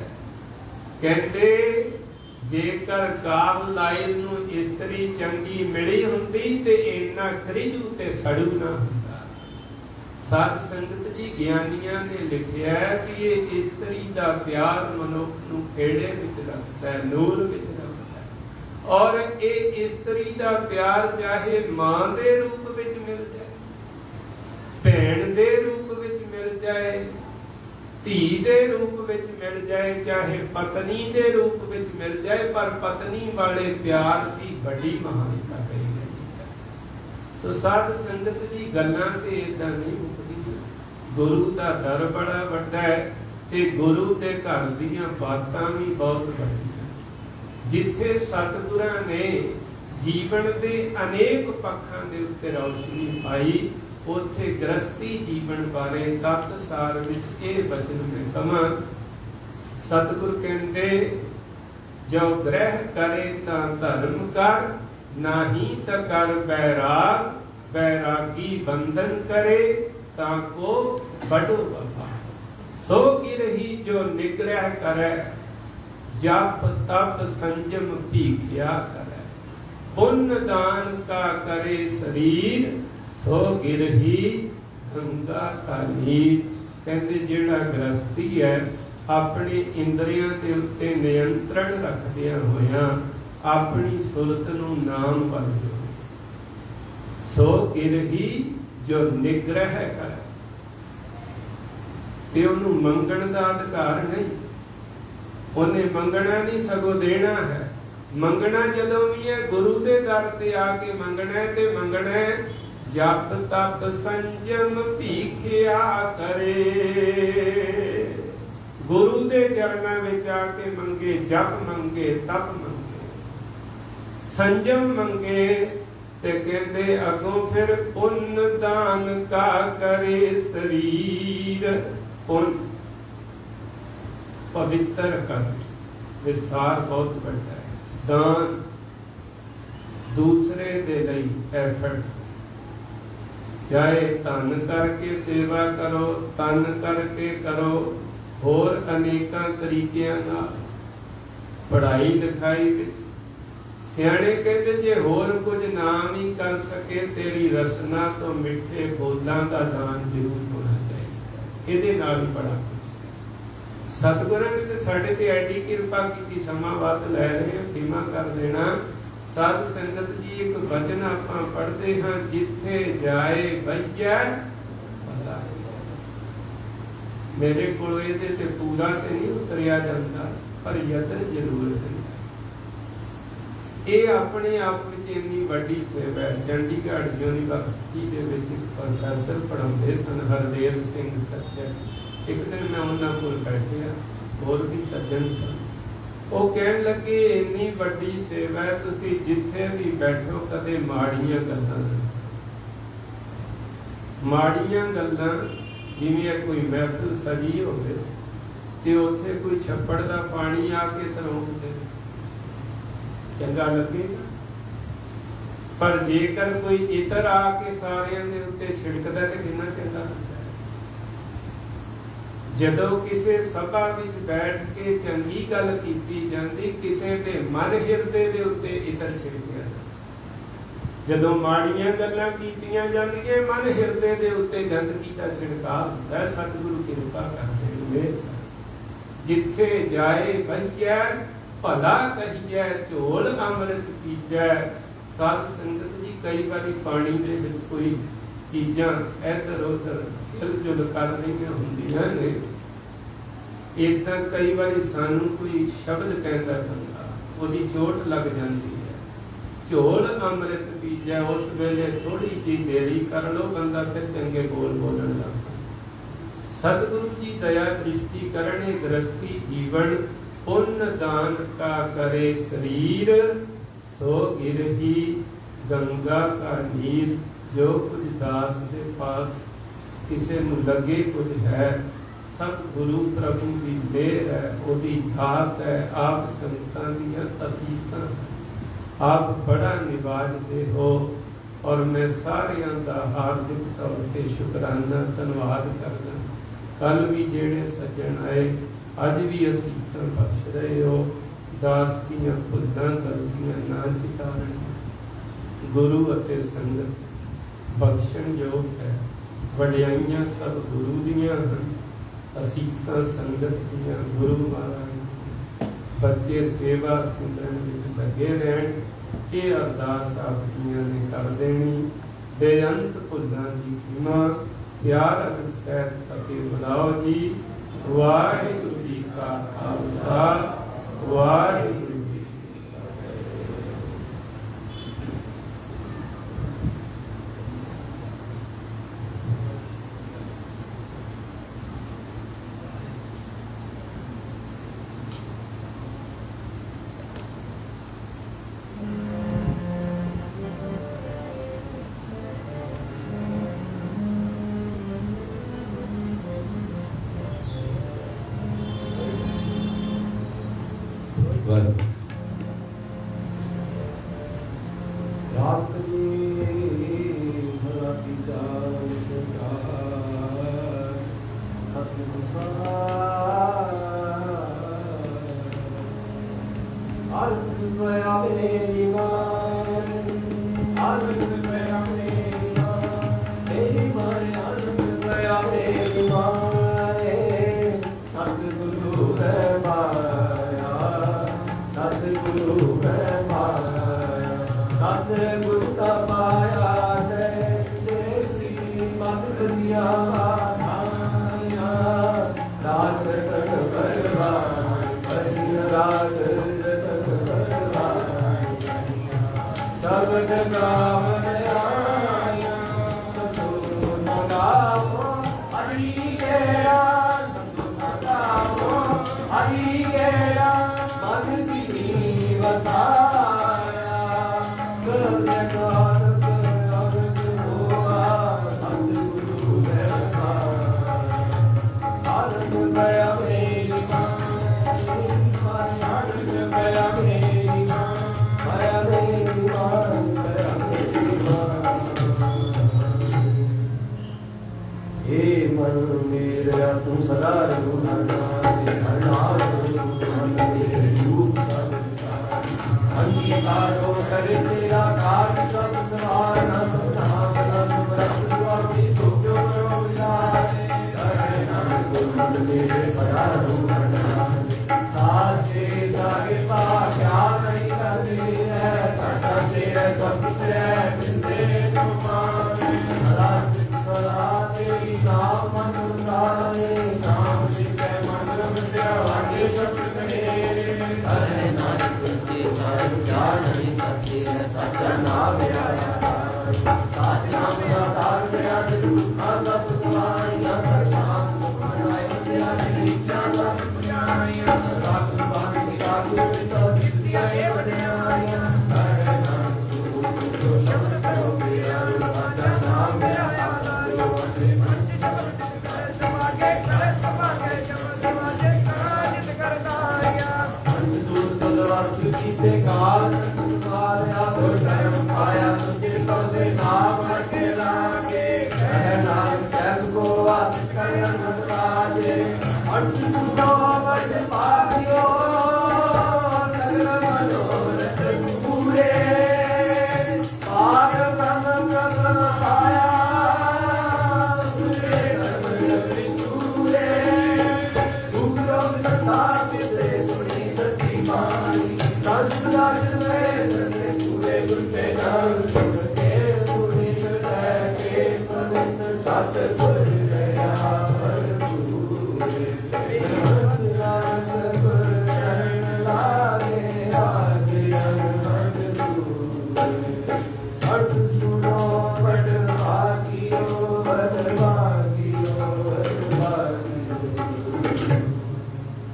ਕਹਿੰਦੇ ਜੇਕਰ ਕਾਰਲਾਈਲ ਨੂੰ ਇਸਤਰੀ ਚੰਗੀ ਮਿਲੀ ਹੁੰਦੀ ਤੇ ਇੰਨਾ ਖਰੀਜੂ ਤੇ ਸੜੂ ਨਾ ਹੁੰਦਾ। ਸਾਧ ਸੰਗਤ ਜੀ, ਗਿਆਨੀਆਂ ਨੇ ਲਿਖਿਆ ਕਿ ਇਹ ਇਸਤਰੀ ਦਾ ਪਿਆਰ ਮਨੁੱਖ ਨੂੰ ਖੇੜੇ ਵਿੱਚ ਰੱਖਦਾ ਹੈ, ਨੂਰ ਵਿੱਚ ਰੱਖਦਾ ਹੈ। ਔਰ ਇਹ ਇਸਤਰੀ ਦਾ ਪਿਆਰ ਚਾਹੇ ਮਾਂ ਦੇ ਰੂਪ ਵਿੱਚ ਮਿਲ ਜਾਏ, ਭੈਣ ਦੇ ਰੂਪ ਵਿੱਚ ਮਿਲ ਜਾਏ, धी दे रूप विच मिल जाए, चाहे पत्नी दे रूप विच मिल जाए, पर पत्नी वाले प्यार की बड़ी महानता कही गई है। तो साध संगत जी गल्लां ते इदां नहीं मुकदियां। गुरु दा दर बड़ा वड्डा है ते गुरु दे घर दीयां बातां भी बहुत वड्डियां। जिथे सतगुरां ने जीवन दे अनेक पक्षां दे उत्ते रोशनी पाई, उत्थे गृहस्थी जीवन बारे तत्सार विच इह वचन में कहां। सतगुर कहंदे जो ग्रह करे तां धर्म कर, नाही त कर बैराग, बैरागी बंधन करे ताको बड़ो बाबा। सो गिरही जो निग्रह करे, जप तप संयम भीखिया करे, पुण्य दान का करे शरीर, सो गिरही गंगा का नीर। कहते जिहड़ा गृहस्थी है अपने इंद्रियां के उत्ते नियंत्रण रखदियां होया अपनी सुरत नूं नाम वल जोड़े, सो गिरही जो निग्रह करे। ते उन्हों मंगण दा अधिकार नहीं, उन्हें मंगना नहीं सगों देना है। मंगना जदों भी है गुरु दे दर ते आके मंगना है, ते मंगना है जप तप संयम भीखिया करे। गुरु दे चरणा विच आके मंगे, जप मंगे, तप मंगे, संयम मंगे, ते कहते अगों फिर पुण्य दान का करे शरीर। पुण्य पवित्र कर, विस्तार बहुत बड़ा है। दान दूसरे दे लई एफर्ट, चाहे तन करके सेवा करो, तन करके करो, होर अनेकां तरीकिਆਂ ਨਾਲ। पढ़ाई लिखाई विच सियाणे कहते जे होर कुछ ना भी कर सके, तेरी रसना तो मिठे बोलां दा दान जरूर होना चाहिए। ਇਹਦੇ ਨਾਲ ही बड़ा कुछ है। सतगुਰਾਂ ने तो साढ़े ते एडी किरपा की, समा वध लै रहे हैं, खीमा कर देना। साध संगत जी एक वचन आपां पढ़ते हाँ, जिथे जाए बहिया पता। मेरे को ਇਹਦੇ ਤੇ पूरा ते नहीं उतरिया जाता, पर यतन जरूर है। ਇਹ ਆਪਣੇ ਆਪ ਵਿੱਚ ਇੰਨੀ ਵੱਡੀ ਸੇਵਾ ਹੈ। ਚੰਡੀਗੜ੍ਹ ਯੂਨੀਵਰਸਿਟੀ ਦੇ ਵਿੱਚ ਪ੍ਰੋਫੈਸਰ ਪੜ੍ਹਾਉਂਦੇ ਸਨ, ਹਰਦੇਵ ਸਿੰਘ ਸੱਜਣ। ਇੱਕ ਦਿਨ ਮੈਂ ਉਹਨਾਂ ਕੋਲ ਬੈਠਿਆ, ਹੋਰ ਵੀ ਸੱਜਣ ਸਨ। ਉਹ ਕਹਿਣ ਲੱਗੇ ਇੰਨੀ ਵੱਡੀ ਸੇਵਾ ਹੈ, ਤੁਸੀਂ ਜਿੱਥੇ ਵੀ ਬੈਠੋ ਕਦੇ ਮਾੜੀਆਂ ਗੱਲਾਂ ਨਹੀਂ। ਮਾੜੀਆਂ ਗੱਲਾਂ ਜਿਵੇਂ ਕੋਈ ਮਹਿਫਿਲ ਸਜੀ ਹੋਵੇ ਤੇ ਉੱਥੇ ਕੋਈ ਛੱਪੜ ਦਾ ਪਾਣੀ ਆ ਕੇ ਤਰੋਕ ਦੇ, चंगा लगेगा। पर जेकर कोई इतर आके सारियां दे उत्ते छिड़कदा ते कितना चंगा लगदा है। जदों किसे सभा विच बैठ के चंगी गल कीती जांदी, किसे दे मन हिरदे दे उत्ते इतर छिड़किया जांदा। जदों माड़ियां गल्लां कीतियां जांदियां, मन हिरदे दे उत्ते गंदगी दा छिड़काव हुंदा। सतगुरु किरपा करदे ने, जिथे जाए बहिया भला कहिए, झोल अमृत पीजै। साध संगत जी कई बारी पानी दे विच कोई चीज़ां इधर उधर हिल-जुल कर रही हुंदियां ने, इदां कई बारी सानू कोई शब्द कहंदा बंदा, ओदी चोट लग जाती है। झोल अमृत पीजै, उस वेले थोड़ी जी देरी कर लो, बंदा फिर चंगे बोल बोलन लग पैंदा। सतगुरु जी दया दृष्टि करने, गृहस्थी जीवन पुण्य दान का करे शरीर, सो गिरही गंगा का नीर। जो कुछ दास के पास किसी ਨੂੰ लगे कुछ है, सब गुरु प्रभु की मेहर है, ओदी धात है, आप संतां दीयां असीसां। आप बड़ा निवाजते हो और मैं सारियां दा हार्दिक तौर ते शुकराना धन्नवाद करदा। कल भी जेड़े सज्जन आए, अज भी असीसां बख्श रहे हो। दास दीयां भुल्लां गलतियां ना चितारण। गुरु अते संगत बख्शण योग है। वडियाइयां सब गुरु दीयां हन, असीसां संगत दीयां गुरु महाराज। बच्चे सेवा सिमरन विच लगे रहन, ये अरदास आप जियां ने कर देनी। बेअंत भुल्लां दी खिमा, प्यार अदब सैत फतेह बुलाओ जी। ਵਾਹਿਗੁਰੂ ਜੀ ਕਾ ਖਾਲਸਾ ਵਾਹਿਗੁਰੂ ਜੀ ਕੀ ਫਤਿਹ। ਰਾਤ ਦੀ ਮਰਾਤੀ ਜਾਨ ਦਾ ਸਤਿਗੁਰ ਸਾਹਿਬ ਆਲਤ ਮੈਂ ਆਵੇ ਨਿਵਾਨ ਆਲਤ ਮੈਂ ਆਵੇ ਨਿਵਾਨ ਤੇਰੀ ਮਾਰੇ ਆਲਤ ਮੈਂ ਆਵੇ ਨਿਵਾਨ ਸਤਿਗੁਰੂ ਹੈ ਮਾਇਆ ਸਤਿਗੁਰੂ ਹੈ ਮਾਇਆ ਸਤਿਗੁਰੂ ਦਾ ਮਾਇਆ ਸੇ ਮਨ ਕਰਿਆ ਧਾਇਆ ਰਾਗ ਰਤਨ ਬਰਵਾਨ ਕਰਿਆ ਰਾਗ ਰਤਨ ਬਰਵਾਨ ਸਬਦ ਗਾਵਨ ਆਇਆ ਸਤਿਗੁਰੂ ਨਾਮੋ ਹਰੀ ਗਇਆ ਸਤਿਗੁਰੂ ਨਾਮੋ ਹਰੀ ਗਿਆ ਮਨ ਦੀ ਵਸਾਇਆ हे मन मेरा तू सदा रघुनाथ हरनाम मेरे रूप अंगीकारो करे तेरा काज सब सवार नाम नाम रख स्वामी सोचो करो विचारे हरे नाम गुण मेरे सदा रघुनाथ साचे सागे पा क्या नहीं करते है करता तेरे सब कुछ है बिंदे तुम्हारे सदा तेरी नाम मन उतारे नाम जिसे मन विद्या वाके सब करे हरे नाम तुझे सारे क्या नहीं करते है सच्चा नाम आया साच नाम आधार मेरा दिल सब तुम्हारी अंतर शाम बनाए तेरा दिल इच्छा सब तुम्हारी सदा कुर्बान की आगे तो दिया ये बनाया हरे नाम तू शब्द करो मेरा सच्चा नाम आया जीते काल तुम्हारा तो धर्म पाया तुझे तो से नाम रखे लागे नाम कैस को वास कर राजे अर्थ सुनो बस पागियो सगल मनोरथ पूरे पार ब्रह्म प्रगट पाया तुझे धर्म सूरे दुख रोग सता से सुनी सच्ची मानी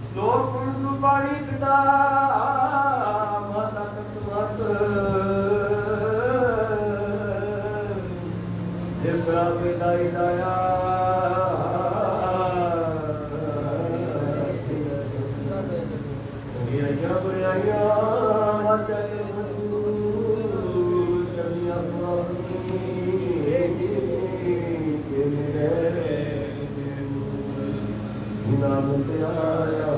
श्लोक पाणी पिता माता तत्वत जिसरा पिताई दाया बुराइया बुराइया वाचन चलिया नाम ते आया